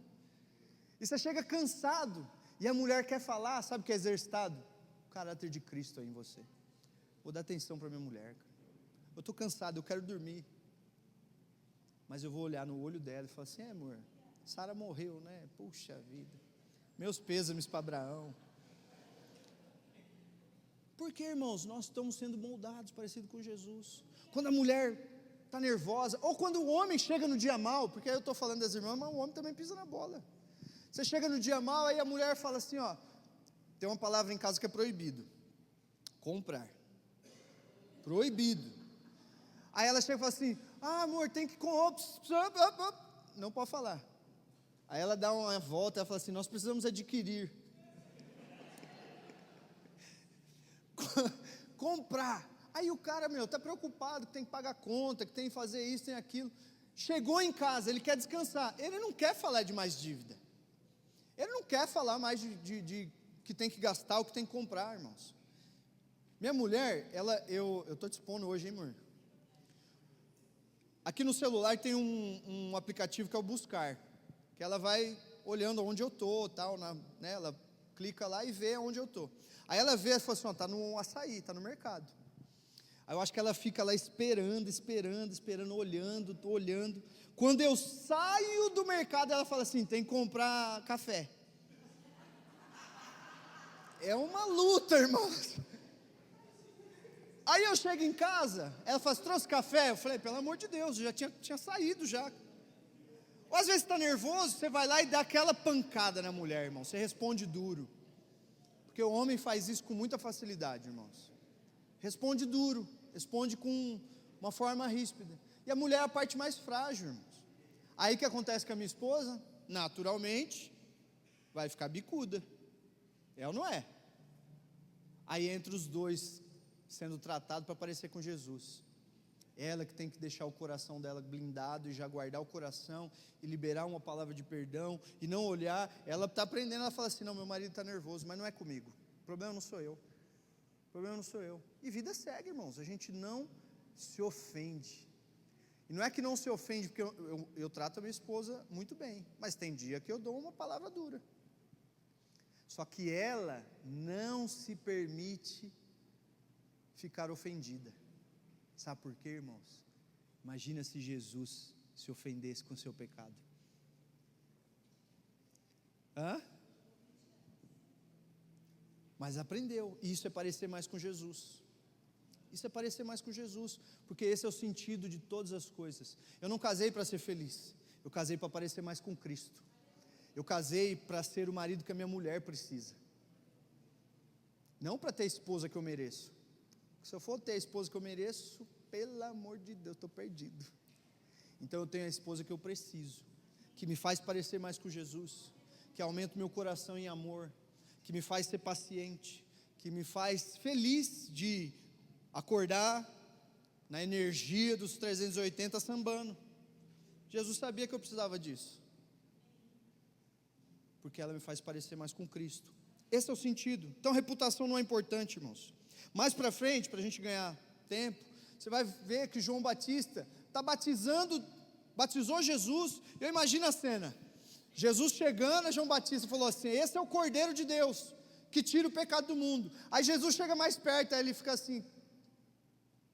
e você chega cansado, e a mulher quer falar, sabe o que é exercitado? O caráter de Cristo aí em você. Vou dar atenção para minha mulher, cara. Eu estou cansado, eu quero dormir, mas eu vou olhar no olho dela e falar assim: amor, Sara morreu, né? Puxa vida, meus pêsames para Abraão. Porque, irmãos, nós estamos sendo moldados parecido com Jesus. Quando a mulher está nervosa, ou quando o homem chega no dia mal, porque aí eu estou falando das irmãs, mas o homem também pisa na bola. Você chega no dia mal, aí a mulher fala assim, ó, tem uma palavra em casa que é proibido: comprar. Proibido. Aí ela chega e fala assim: amor, tem que não pode falar. Aí ela dá uma volta, ela fala assim: nós precisamos adquirir. Comprar. Aí o cara, está preocupado, que tem que pagar a conta, que tem que fazer isso, tem aquilo. Chegou em casa, ele quer descansar. Ele não quer falar de mais dívida. Ele não quer falar mais de que tem que gastar, o que tem que comprar, irmãos. Minha mulher, eu estou te expondo hoje, hein, amor? Aqui no celular tem um aplicativo que é o Buscar, que ela vai olhando onde eu estou, tal, né, ela clica lá e vê onde eu estou. Aí ela vê e fala assim: está no açaí, está no mercado. Aí eu acho que ela fica lá esperando, olhando. Quando eu saio do mercado, ela fala assim: tem que comprar café. É uma luta, irmãos. Aí eu chego em casa, ela fala: trouxe café? Eu falei: pelo amor de Deus, eu já tinha saído já. Ou às vezes está nervoso, você vai lá e dá aquela pancada na mulher, irmão. Você responde duro. Porque o homem faz isso com muita facilidade, irmãos. Responde duro, responde com uma forma ríspida. E a mulher é a parte mais frágil, irmãos. Aí o que acontece com a minha esposa? Naturalmente, vai ficar bicuda. É ou não é? Aí entre os dois sendo tratado para parecer com Jesus. Ela que tem que deixar o coração dela blindado e já guardar o coração e liberar uma palavra de perdão e não olhar. Ela está aprendendo, ela fala assim: não, meu marido está nervoso, mas não é comigo, o problema não sou eu, e vida segue, irmãos. A gente não se ofende, e não é que não se ofende, porque eu trato a minha esposa muito bem, mas tem dia que eu dou uma palavra dura, só que ela não se permite ficar ofendida. Sabe por quê, irmãos? Imagina se Jesus se ofendesse com o seu pecado. Mas aprendeu, e isso é parecer mais com Jesus. Porque esse é o sentido de todas as coisas. Eu não casei para ser feliz, eu casei para parecer mais com Cristo. Eu casei para ser o marido que a minha mulher precisa, não para ter a esposa que eu mereço. Se eu for ter a esposa que eu mereço, pelo amor de Deus, estou perdido. Então eu tenho a esposa que eu preciso, que me faz parecer mais com Jesus, que aumenta o meu coração em amor, que me faz ser paciente, que me faz feliz de acordar na energia dos 380 sambando, Jesus sabia que eu precisava disso, porque ela me faz parecer mais com Cristo. Esse é o sentido. Então reputação não é importante, irmãos. Mais para frente, para a gente ganhar tempo, você vai ver que João Batista está batizou Jesus. Eu imagino a cena, Jesus chegando a João Batista, falou assim: esse é o Cordeiro de Deus, que tira o pecado do mundo. Aí Jesus chega mais perto, aí ele fica assim: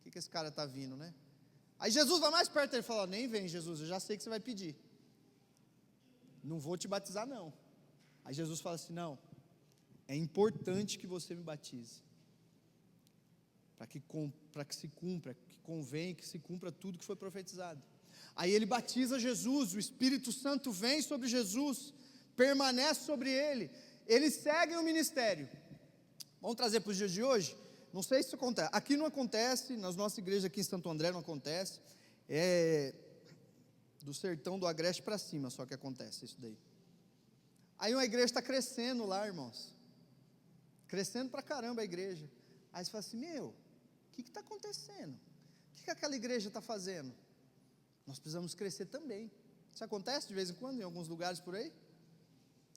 o que esse cara está vindo, né? Aí Jesus vai mais perto, ele fala: nem vem, Jesus, eu já sei que você vai pedir, não vou te batizar não. Aí Jesus fala assim: não, é importante que você me batize, para que se cumpra, que convém que se cumpra tudo que foi profetizado. Aí ele batiza Jesus, o Espírito Santo vem sobre Jesus, permanece sobre ele, ele segue o ministério. Vamos trazer para os dias de hoje? Não sei se isso acontece, aqui não acontece, nas nossas igrejas aqui em Santo André não acontece, é do sertão do Agreste para cima só que acontece isso daí. Aí uma igreja está crescendo lá, irmãos, crescendo para caramba a igreja. Aí você fala assim: meu, o que está acontecendo? O que aquela igreja está fazendo? Nós precisamos crescer também. Isso acontece de vez em quando em alguns lugares por aí?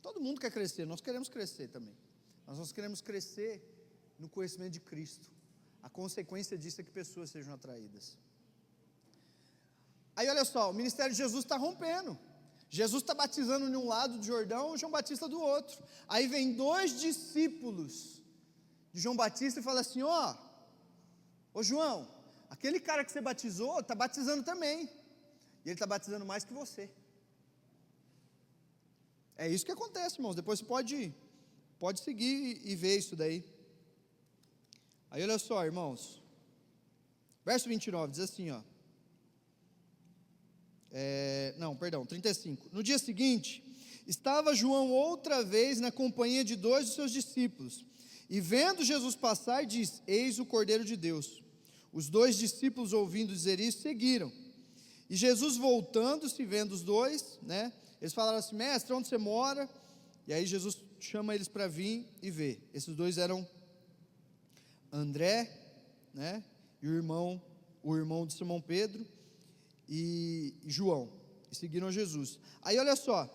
Todo mundo quer crescer, nós queremos crescer também. Mas nós queremos crescer no conhecimento de Cristo. A consequência disso é que pessoas sejam atraídas. Aí olha só, o ministério de Jesus está rompendo. Jesus está batizando de um lado do Jordão, João Batista do outro. Aí vem 2 discípulos de João Batista e fala assim: ô João, aquele cara que você batizou está batizando também, e ele está batizando mais que você. É isso que acontece, irmãos. Depois você pode seguir e ver isso daí. Aí olha só, irmãos, verso 29 diz assim, 35. No dia seguinte, estava João outra vez na companhia de 2 de seus discípulos, e vendo Jesus passar, diz: eis o Cordeiro de Deus. Os 2 discípulos, ouvindo dizer isso, seguiram. E Jesus, voltando-se, vendo os 2, eles falaram assim: mestre, onde você mora? E aí Jesus chama eles para vir e ver. Esses 2 eram André, e o irmão de Simão Pedro, e João, e seguiram Jesus. Aí olha só,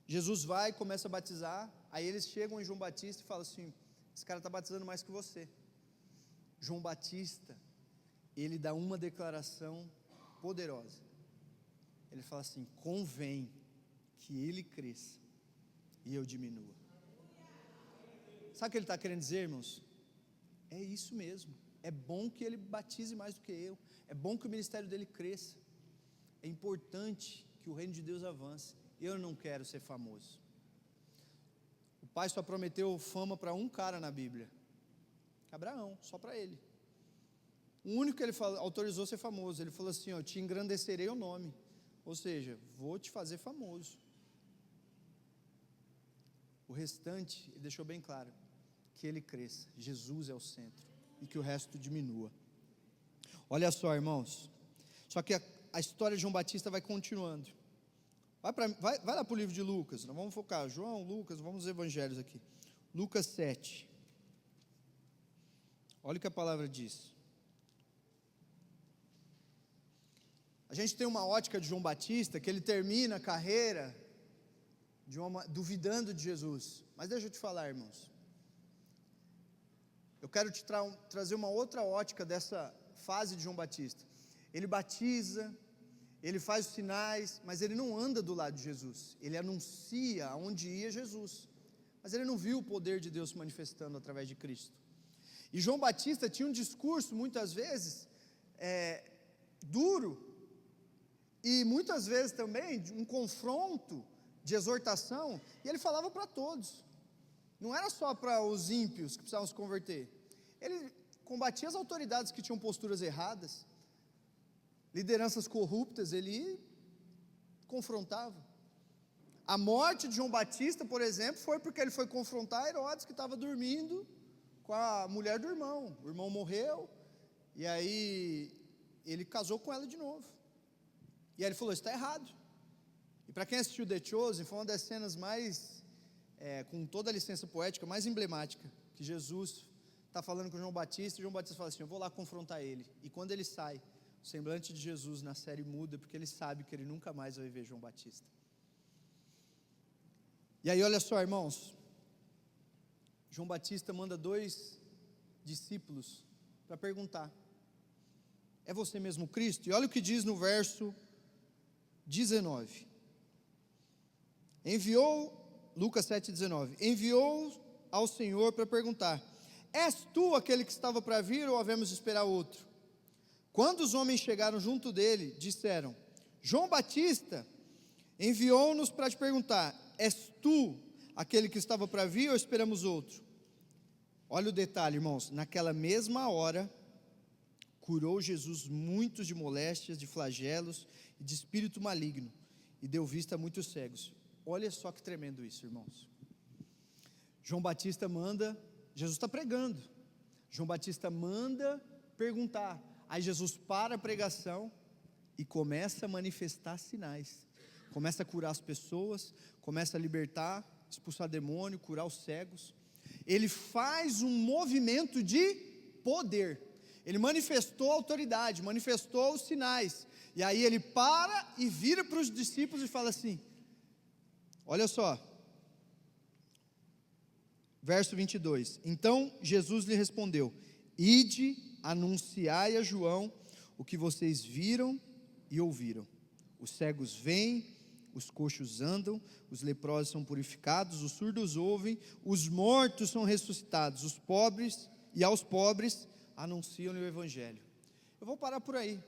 Jesus vai e começa a batizar. Aí eles chegam em João Batista e falam assim: esse cara está batizando mais que você. João Batista, ele dá uma declaração poderosa. Ele fala assim: convém que ele cresça e eu diminua. Sabe o que ele está querendo dizer, irmãos? É isso mesmo. É bom que ele batize mais do que eu. É bom que o ministério dele cresça. É importante que o reino de Deus avance. Eu não quero ser famoso. O pai só prometeu fama para um cara na Bíblia, Abraão, só para ele. O único que ele autorizou ser famoso. Ele falou assim: eu te engrandecerei o nome. Ou seja, vou te fazer famoso. O restante, ele deixou bem claro, que ele cresça, Jesus é o centro, e que o resto diminua. Olha só, irmãos, só que a história de João Batista vai continuando. Vai lá para o livro de Lucas, nós vamos focar, João, Lucas, vamos aos evangelhos aqui. Lucas 7, olha o que a palavra diz. A gente tem uma ótica de João Batista, que ele termina a carreira duvidando de Jesus. Mas deixa eu te falar, irmãos, eu quero te trazer uma outra ótica dessa fase de João Batista. Ele batiza, ele faz os sinais, mas ele não anda do lado de Jesus. Ele anuncia aonde ia Jesus, mas ele não viu o poder de Deus se manifestando através de Cristo. E João Batista tinha um discurso muitas vezes duro, e muitas vezes também um confronto de exortação, e ele falava para todos. Não era só para os ímpios que precisavam se converter. Ele combatia as autoridades que tinham posturas erradas, lideranças corruptas, ele confrontava. A morte de João Batista, por exemplo, foi porque ele foi confrontar Herodes, que estava dormindo com a mulher do irmão. O irmão morreu, e aí ele casou com ela de novo. E aí ele falou: isso está errado. E para quem assistiu The Chosen, foi uma das cenas mais, com toda a licença poética, mais emblemática, que Jesus está falando com João Batista, e João Batista fala assim: eu vou lá confrontar ele. E quando ele sai, O semblante de Jesus na série muda, porque ele sabe que ele nunca mais vai ver João Batista. E aí olha só, irmãos, João Batista manda 2 discípulos para perguntar: é você mesmo Cristo? E olha o que diz no verso 19. Lucas 7,19, enviou ao Senhor para perguntar: és tu aquele que estava para vir, ou havemos de esperar outro? Quando os homens chegaram junto dele, disseram: João Batista enviou-nos para te perguntar: és tu aquele que estava para vir, ou esperamos outro? Olha o detalhe, irmãos, naquela mesma hora, curou Jesus muitos de moléstias, de flagelos e de espírito maligno, e deu vista a muitos cegos. Olha só que tremendo isso, irmãos. João Batista manda, Jesus está pregando, João Batista manda perguntar, aí Jesus para a pregação e começa a manifestar sinais, começa a curar as pessoas, começa a libertar, expulsar demônio, curar os cegos. Ele faz um movimento de poder, ele manifestou a autoridade, manifestou os sinais, e aí ele para e vira para os discípulos e fala assim, olha só, verso 22, então Jesus lhe respondeu: ide, anunciai a João o que vocês viram e ouviram, os cegos veem, os coxos andam, os leprosos são purificados, os surdos ouvem, os mortos são ressuscitados, os pobres, e aos pobres anunciam-lhe o Evangelho. Eu vou parar por aí.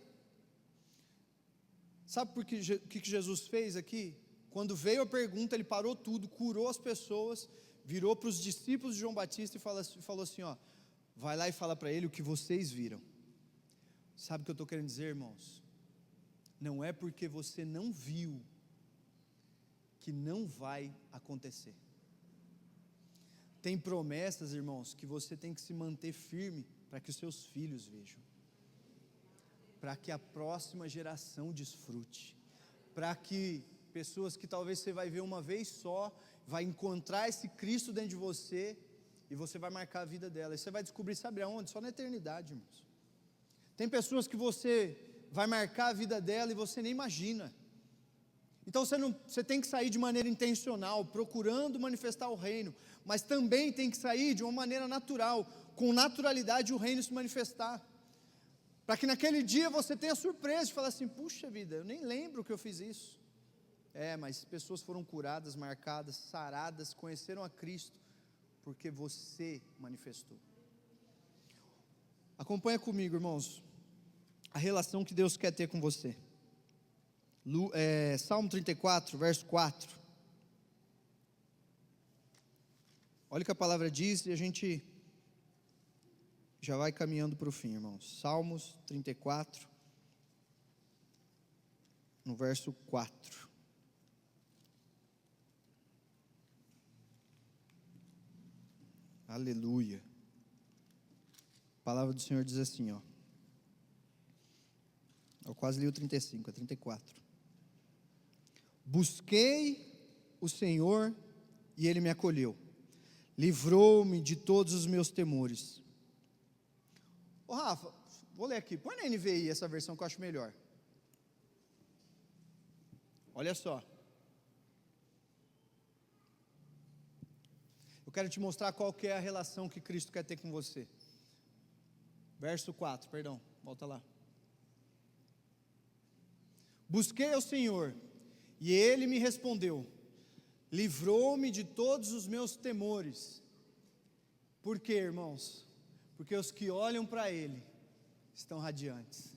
Sabe o que Jesus fez aqui? Quando veio a pergunta, ele parou tudo, curou as pessoas, virou para os discípulos de João Batista e falou assim, ó, vai lá e fala para ele o que vocês viram. Sabe o que eu estou querendo dizer, irmãos? Não é porque você não viu que não vai acontecer. Tem promessas, irmãos, que você tem que se manter firme para que os seus filhos vejam, para que a próxima geração desfrute, para que pessoas que talvez você vai ver uma vez só, vai encontrar esse Cristo dentro de você, e você vai marcar a vida dela, e você vai descobrir, sabe aonde? Só na eternidade, irmãos. Tem pessoas que você vai marcar a vida dela e você nem imagina. Então você tem que sair de maneira intencional, procurando manifestar o reino, mas também tem que sair de uma maneira natural, com naturalidade o reino se manifestar, para que naquele dia você tenha surpresa de falar assim, puxa vida, eu nem lembro que eu fiz isso. Mas pessoas foram curadas, marcadas, saradas, conheceram a Cristo, porque você manifestou. Acompanha comigo, irmãos, a relação que Deus quer ter com você. Salmo 34, verso 4. Olha o que a palavra diz e a gente já vai caminhando para o fim, irmãos. Salmos 34, no verso 4. Aleluia. A palavra do Senhor diz assim, ó. Eu quase li o 35, é 34. Busquei o Senhor e Ele me acolheu, livrou-me de todos os meus temores. Ô Rafa, vou ler aqui, põe na NVI essa versão que eu acho melhor. Olha só. Eu quero te mostrar qual que é a relação que Cristo quer ter com você. Verso 4, perdão, volta lá. Busquei ao Senhor e Ele me respondeu, livrou-me de todos os meus temores. Por quê, irmãos? Porque os que olham para Ele estão radiantes.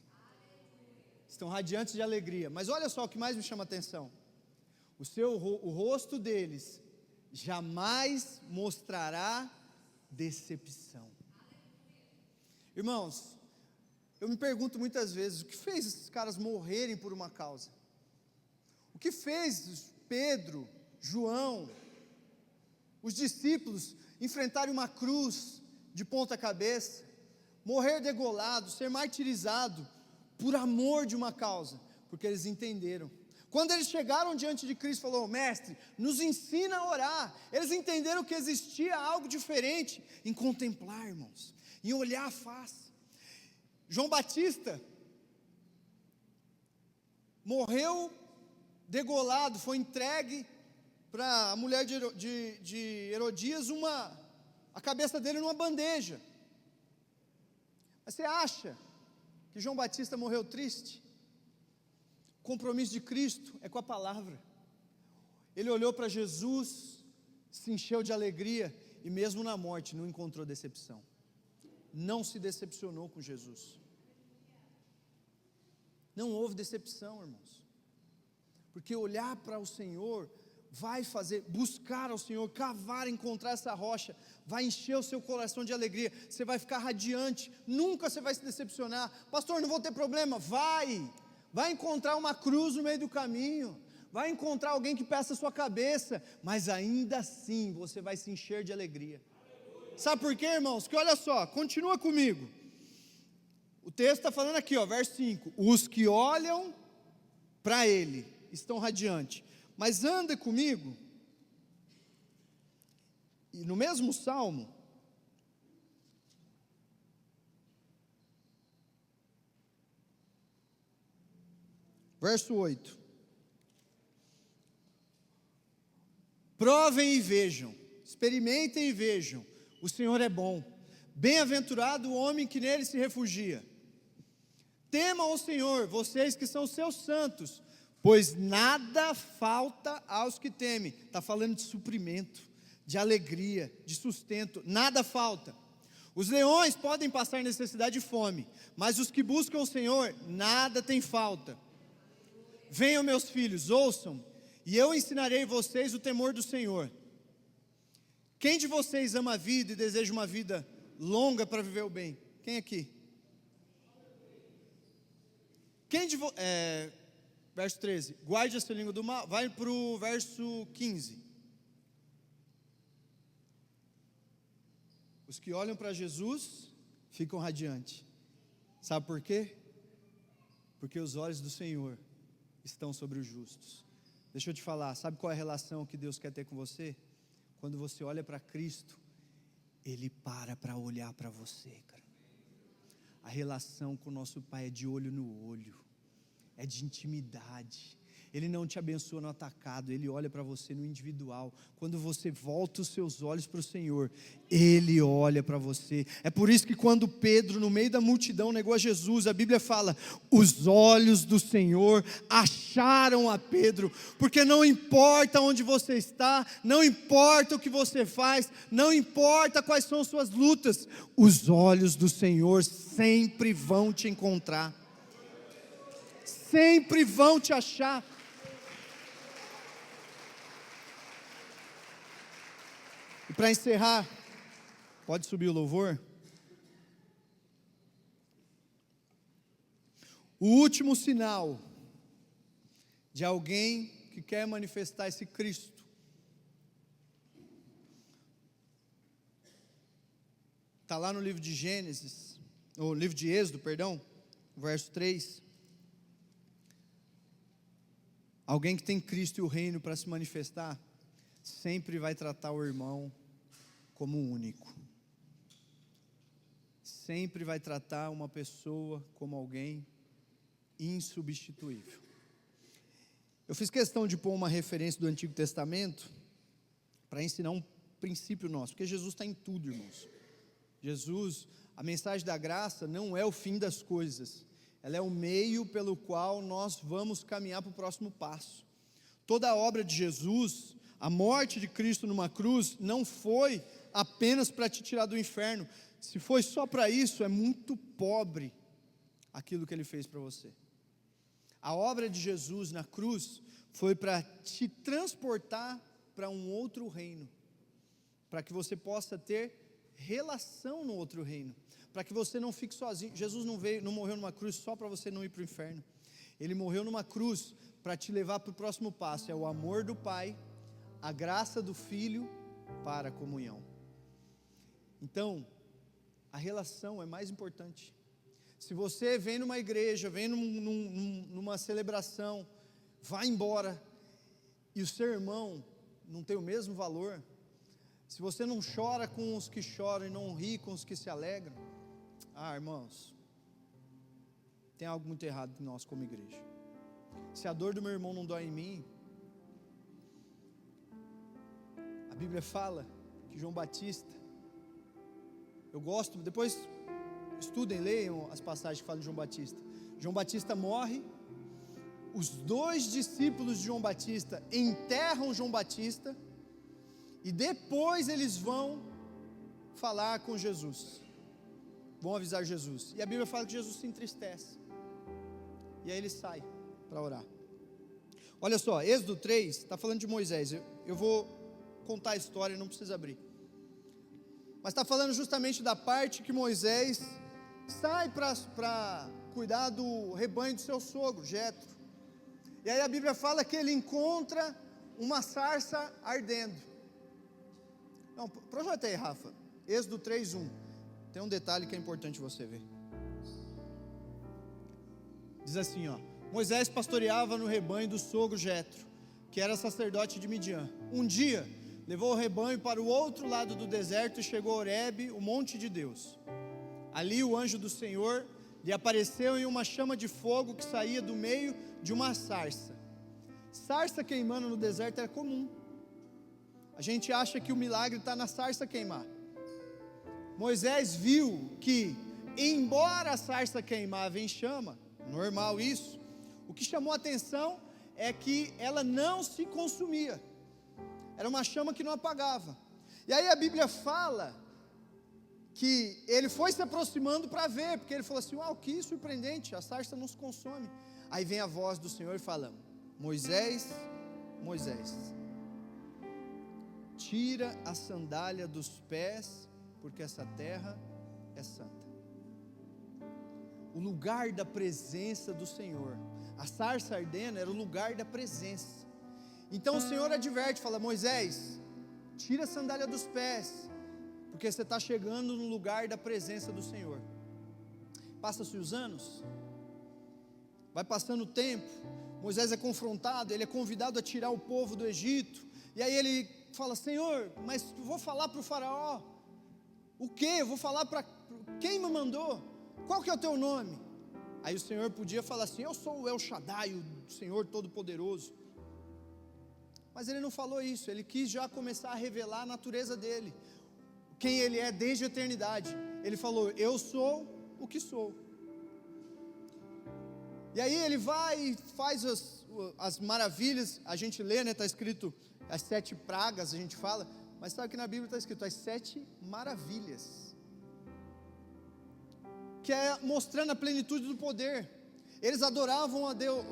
Estão radiantes de alegria. Mas olha só o que mais me chama a atenção. O rosto deles jamais mostrará decepção. Irmãos, eu me pergunto muitas vezes, o que fez esses caras morrerem por uma causa? O que fez Pedro, João, os discípulos enfrentarem uma cruz de ponta cabeça, morrer degolado, ser martirizado por amor de uma causa? Porque eles entenderam. Quando eles chegaram diante de Cristo, falou, mestre, nos ensina a orar. Eles entenderam que existia algo diferente em contemplar, irmãos, em olhar a face. João Batista, morreu degolado, foi entregue para a mulher de Herodias a cabeça dele numa bandeja. Mas você acha que João Batista morreu triste? O compromisso de Cristo é com a palavra. Ele olhou para Jesus, se encheu de alegria, e mesmo na morte não encontrou decepção. Não se decepcionou com Jesus. Não houve decepção, irmãos. Porque olhar para o Senhor vai fazer, buscar ao Senhor, cavar, encontrar essa rocha, vai encher o seu coração de alegria, você vai ficar radiante, nunca você vai se decepcionar. Pastor, não vou ter problema. Vai encontrar uma cruz no meio do caminho, vai encontrar alguém que peça a sua cabeça, mas ainda assim você vai se encher de alegria. Sabe por quê, irmãos? Que olha só, continua comigo, o texto está falando aqui, verso 5, os que olham para Ele estão radiantes. Mas anda comigo, e no mesmo salmo, verso 8, provem e vejam, experimentem e vejam, o Senhor é bom, bem-aventurado o homem que nele se refugia. Temam ao Senhor, vocês que são seus santos, pois nada falta aos que temem. Está falando de suprimento, de alegria, de sustento, nada falta. Os leões podem passar necessidade e fome, mas os que buscam o Senhor, nada tem falta. Venham, meus filhos, ouçam, e eu ensinarei vocês o temor do Senhor. Quem de vocês ama a vida e deseja uma vida longa para viver o bem? Quem aqui? Verso 13, guarde a sua língua do mal. Vai para o verso 15. Os que olham para Jesus ficam radiantes. Sabe por quê? Porque os olhos do Senhor estão sobre os justos. Deixa eu te falar, sabe qual é a relação que Deus quer ter com você? Quando você olha para Cristo, Ele para olhar para você, cara. A relação com o nosso Pai é de olho no olho, é de intimidade. Ele não te abençoa no atacado, Ele olha para você no individual. Quando você volta os seus olhos para o Senhor, Ele olha para você. É por isso que quando Pedro, no meio da multidão, negou a Jesus, a Bíblia fala, os olhos do Senhor acharam a Pedro, porque não importa onde você está, não importa o que você faz, não importa quais são as suas lutas, os olhos do Senhor sempre vão te encontrar, sempre vão te achar. E para encerrar, pode subir o louvor. O último sinal de alguém que quer manifestar esse Cristo está lá no livro de Gênesis, ou livro de Êxodo, perdão, verso 3. Alguém que tem Cristo e o reino para se manifestar, sempre vai tratar o irmão como único. Sempre vai tratar uma pessoa como alguém insubstituível. Eu fiz questão de pôr uma referência do Antigo Testamento para ensinar um princípio nosso, porque Jesus está em tudo, irmãos. Jesus, a mensagem da graça não é o fim das coisas, ela é o meio pelo qual nós vamos caminhar para o próximo passo. Toda a obra de Jesus, a morte de Cristo numa cruz, não foi apenas para te tirar do inferno. Se foi só para isso, é muito pobre aquilo que Ele fez para você. A obra de Jesus na cruz foi para te transportar para um outro reino, para que você possa ter relação no outro reino, para que você não fique sozinho. Jesus não morreu numa cruz só para você não ir para o inferno. Ele morreu numa cruz para te levar para o próximo passo, é o amor do Pai, a graça do Filho para a comunhão. Então, a relação é mais importante. Se você vem numa igreja, vem numa celebração, vai embora, e o seu irmão não tem o mesmo valor, se você não chora com os que choram e não ri com os que se alegram, irmãos, tem algo muito errado em nós como igreja. se a dor do meu irmão não dói em mim, a Bíblia fala que João Batista, eu gosto, depois estudem, leiam as passagens que falam de João Batista. João Batista morre, os 2 discípulos de João Batista enterram João Batista, e depois eles vão falar com Jesus, vão avisar Jesus, e a Bíblia fala que Jesus se entristece, e aí ele sai para orar. Olha só, Êxodo 3, está falando de Moisés, eu vou contar a história, não precisa abrir, mas está falando justamente da parte que Moisés sai para cuidar do rebanho do seu sogro, Jetro, e aí a Bíblia fala que ele encontra uma sarça ardendo. Não, projeta aí, Rafa, Êxodo 3:1, tem um detalhe que é importante você ver. Diz assim, ó: Moisés pastoreava no rebanho do sogro Jetro, que era sacerdote de Midian. Um dia, levou o rebanho para o outro lado do deserto e chegou a Horebe, o monte de Deus. Ali o anjo do Senhor lhe apareceu em uma chama de fogo que saía do meio de uma sarça. Sarça queimando no deserto era comum. A gente acha que o milagre está na sarça queimar. Moisés viu que, embora a sarça queimava em chama, normal isso, o que chamou a atenção é que ela não se consumia, era uma chama que não apagava. E aí a Bíblia fala que ele foi se aproximando para ver, porque ele falou assim: uau, que surpreendente, a sarça não se consome. Aí vem a voz do Senhor falando: Moisés, Moisés, tira a sandália dos pés, porque essa terra é santa. O lugar da presença do Senhor, a sarça ardendo era o lugar da presença. Então o Senhor adverte, fala: Moisés, tira a sandália dos pés, porque você está chegando no lugar da presença do Senhor. Passa-se os anos, vai passando o tempo, Moisés é confrontado, ele é convidado a tirar o povo do Egito, e aí ele fala: Senhor, mas eu vou falar para o faraó, o quê? Eu vou falar para quem me mandou? Qual que é o teu nome? Aí o Senhor podia falar assim: eu sou o El Shaddai, o Senhor Todo-Poderoso. Mas ele não falou isso, ele quis já começar a revelar a natureza dele, quem ele é desde a eternidade. Ele falou: eu sou o que sou. E aí ele vai e faz as maravilhas, a gente lê, né, está escrito as 7 pragas, a gente fala, mas sabe que na Bíblia está escrito as 7 maravilhas, que é mostrando a plenitude do poder. Eles adoravam a Deus,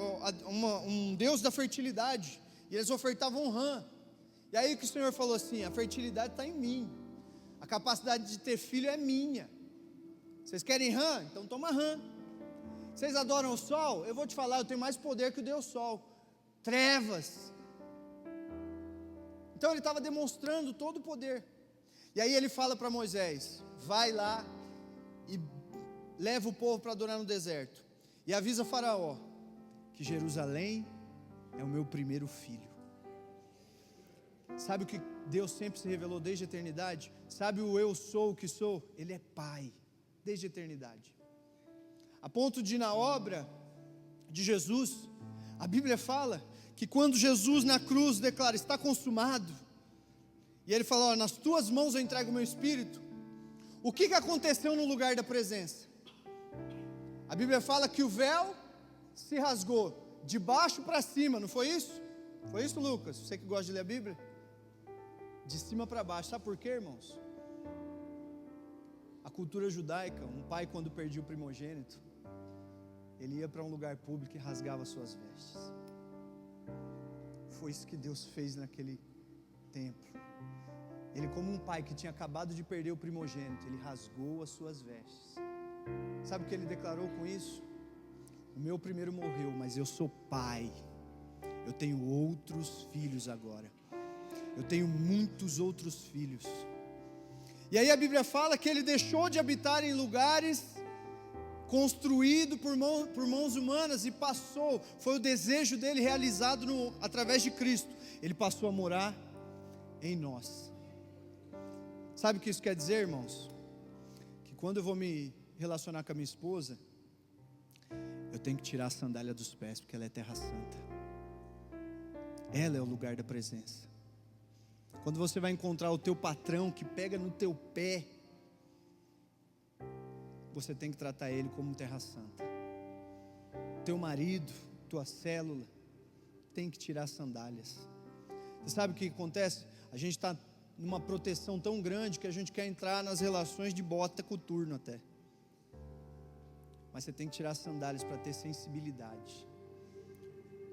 um Deus da fertilidade, e eles ofertavam rã. E aí que o Senhor falou assim: a fertilidade está em mim, a capacidade de ter filho é minha. Vocês querem rã? Então toma rã. Vocês adoram o sol? Eu vou te falar, eu tenho mais poder que o Deus Sol. Trevas. Então ele estava demonstrando todo o poder. E aí ele fala para Moisés: vai lá e leva o povo para adorar no deserto, e avisa Faraó que Jerusalém é o meu primeiro filho. Sabe o que Deus sempre se revelou desde a eternidade? Sabe o eu sou o que sou? Ele é Pai, desde a eternidade. A ponto de, na obra de Jesus, a Bíblia fala que quando Jesus na cruz declara: está consumado, e ele fala: ó, nas tuas mãos eu entrego o meu espírito. O que aconteceu no lugar da presença? A Bíblia fala que o véu se rasgou de baixo para cima, não foi isso? Foi isso, Lucas? Você que gosta de ler a Bíblia? De cima para baixo. Sabe por quê, irmãos? A cultura judaica, um pai quando perdia o primogênito, ele ia para um lugar público e rasgava suas vestes. Foi isso que Deus fez naquele templo. Ele, como um pai que tinha acabado de perder o primogênito, ele rasgou as suas vestes. Sabe o que ele declarou com isso? O meu primeiro morreu, mas eu sou pai. Eu tenho outros filhos agora. Eu tenho muitos outros filhos. E aí a Bíblia fala que ele deixou de habitar em lugares construídos por mãos humanas e passou, foi o desejo dele realizado através de Cristo. Ele passou a morar em nós. Sabe o que isso quer dizer, irmãos? Que quando eu vou me relacionar com a minha esposa, eu tenho que tirar a sandália dos pés, porque ela é terra santa. Ela é o lugar da presença. Quando você vai encontrar o teu patrão que pega no teu pé, você tem que tratar ele como terra santa. Teu marido, tua célula, tem que tirar as sandálias. Você sabe o que acontece? A gente está numa proteção tão grande que a gente quer entrar nas relações de bota coturno até. Mas você tem que tirar as sandálias para ter sensibilidade.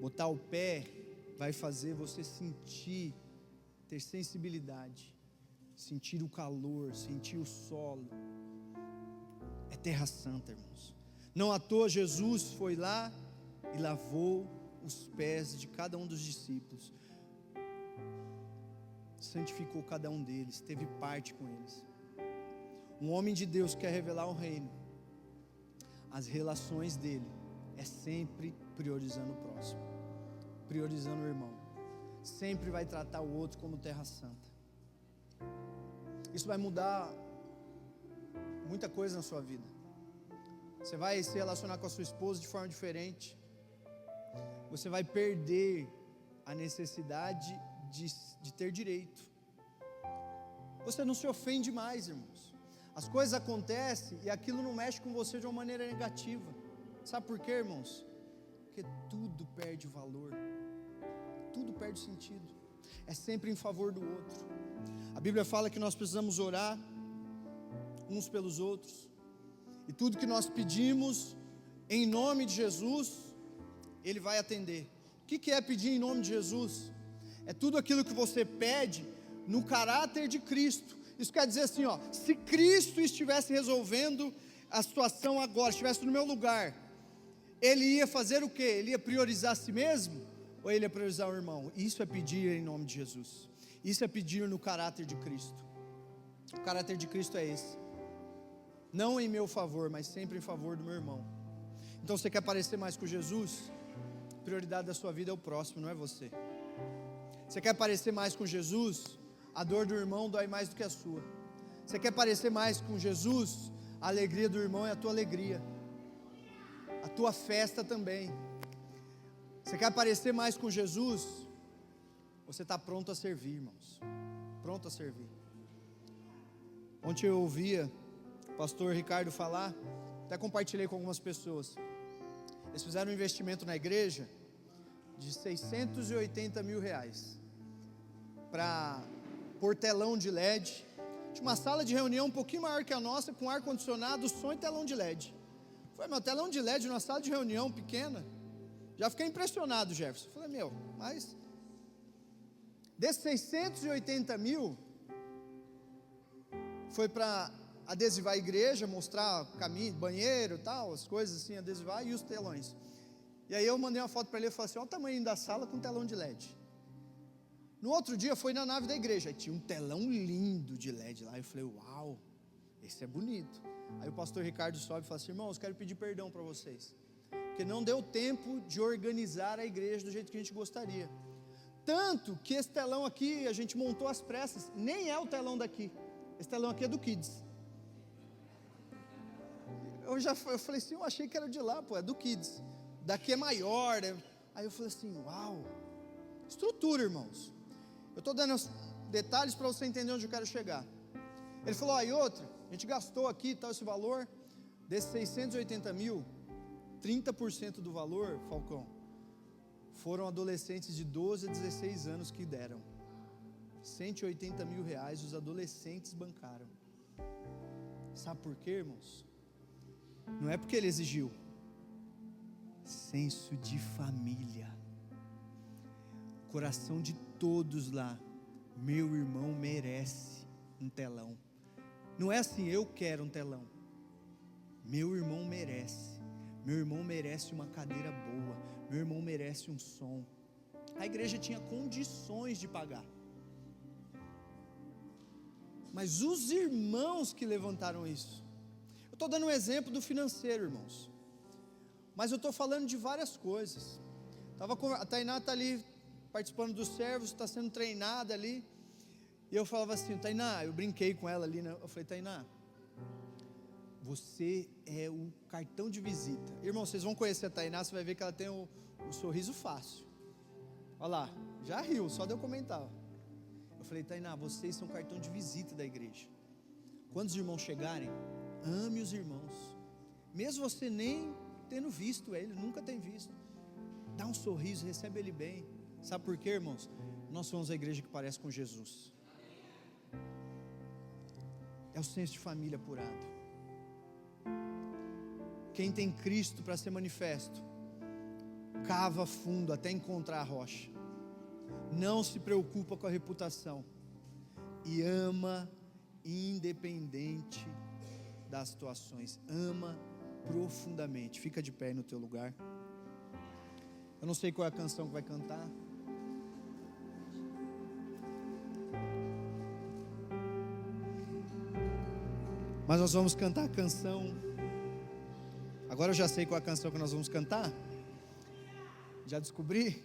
Botar o pé vai fazer você sentir, ter sensibilidade, sentir o calor, sentir o solo. É terra santa, irmãos. Não à toa Jesus foi lá e lavou os pés de cada um dos discípulos, santificou cada um deles, teve parte com eles. Um homem de Deus quer revelar o reino, as relações dele é sempre priorizando o próximo, priorizando o irmão, sempre vai tratar o outro como terra santa. Isso vai mudar muita coisa na sua vida. Você vai se relacionar com a sua esposa de forma diferente. Você vai perder a necessidade de ter direito. Você não se ofende mais, irmãos. As coisas acontecem e aquilo não mexe com você de uma maneira negativa. Sabe por quê, irmãos? Porque tudo perde valor, tudo perde sentido. É sempre em favor do outro. A Bíblia fala que nós precisamos orar uns pelos outros. E tudo que nós pedimos em nome de Jesus, Ele vai atender. O que é pedir em nome de Jesus? É tudo aquilo que você pede no caráter de Cristo. Isso quer dizer assim, se Cristo estivesse resolvendo a situação agora, estivesse no meu lugar, Ele ia fazer o quê? Ele ia priorizar a si mesmo? Ou Ele ia priorizar o irmão? Isso é pedir em nome de Jesus. Isso é pedir no caráter de Cristo. O caráter de Cristo é esse. Não em meu favor, mas sempre em favor do meu irmão. Então você quer parecer mais com Jesus? A prioridade da sua vida é o próximo, não é você. Você quer parecer mais com Jesus? A dor do irmão dói mais do que a sua. Você quer parecer mais com Jesus? A alegria do irmão é a tua alegria, a tua festa também. Você quer parecer mais com Jesus? Você está pronto a servir, irmãos. Pronto a servir. Ontem eu ouvia o pastor Ricardo falar, até compartilhei com algumas pessoas. Eles fizeram um investimento na igreja de 680 mil reais para pôr telão de LED. Tinha uma sala de reunião um pouquinho maior que a nossa, com ar-condicionado, som e telão de LED. Falei, meu, telão de LED numa sala de reunião pequena. Já fiquei impressionado, Jefferson. Falei, mas desses 680 mil foi para adesivar a igreja, mostrar caminho, banheiro, tal, as coisas assim, adesivar, e os telões. E aí eu mandei uma foto para ele e falei assim, olha o tamanho da sala com telão de LED. No outro dia foi na nave da igreja, aí tinha um telão lindo de LED lá, eu falei, uau, esse é bonito. Aí o pastor Ricardo sobe e fala assim, irmãos, quero pedir perdão para vocês, porque não deu tempo de organizar a igreja do jeito que a gente gostaria. Tanto que esse telão aqui, a gente montou às pressas, nem é o telão daqui, esse telão aqui é do Kids. Eu falei assim, eu achei que era de lá, é do Kids, daqui é maior, né? Aí eu falei assim, uau, estrutura, irmãos. Eu estou dando os detalhes para você entender onde eu quero chegar. Ele falou, e outra, a gente gastou aqui tal esse valor, desses 680 mil, 30% do valor, Falcão, foram adolescentes de 12 a 16 anos que deram. 180 mil reais os adolescentes bancaram. Sabe por quê, irmãos? Não é porque ele exigiu. Senso de família. Coração de todos lá. Meu irmão merece um telão. Não é assim, eu quero um telão. Meu irmão merece. Meu irmão merece uma cadeira boa. Meu irmão merece um som. A igreja tinha condições de pagar. Mas os irmãos que levantaram isso. Eu estou dando um exemplo do financeiro, irmãos. Mas eu estou falando de várias coisas. A Tainá está ali participando dos servos, está sendo treinada ali. E eu falava assim, Tainá, eu brinquei com ela ali, né? Eu falei, Tainá, Você é o cartão de visita. Irmão, vocês vão conhecer a Tainá, você vai ver que ela tem um sorriso fácil. Olha lá, já riu, só de eu comentar. Eu falei, Tainá, vocês são cartão de visita da igreja. Quando os irmãos chegarem, ame os irmãos. Mesmo você nem tendo visto ele, nunca tem visto. Dá um sorriso, recebe ele bem. Sabe por quê, irmãos? Nós somos a igreja que parece com Jesus. É o senso de família apurado. Quem tem Cristo para ser manifesto, cava fundo até encontrar a rocha. Não se preocupa com a reputação. E ama independente das situações. Ama profundamente. Fica de pé aí no teu lugar. Eu não sei qual é a canção que vai cantar. Mas nós vamos cantar a canção. Agora eu já sei qual é a canção que nós vamos cantar. Já descobri.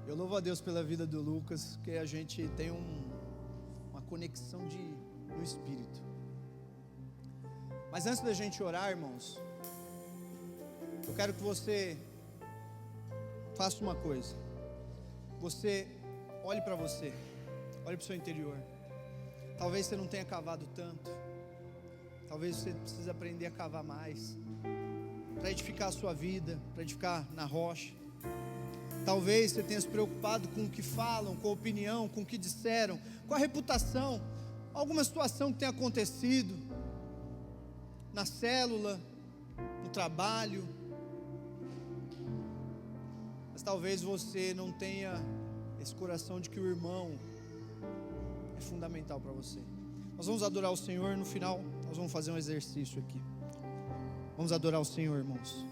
Eu louvo a Deus pela vida do Lucas, que a gente tem uma conexão no Espírito. Mas antes da gente orar, irmãos, eu quero que você faça uma coisa. Você olhe para você, olhe para o seu interior. Talvez você não tenha cavado tanto. Talvez você precise aprender a cavar mais, para edificar a sua vida, para edificar na rocha. Talvez você tenha se preocupado com o que falam, com a opinião, com o que disseram, com a reputação, alguma situação que tenha acontecido na célula, no trabalho. Mas talvez você não tenha esse coração de que o irmão é fundamental para você. Nós vamos adorar o Senhor, no final nós vamos fazer um exercício aqui. Vamos adorar o Senhor, irmãos.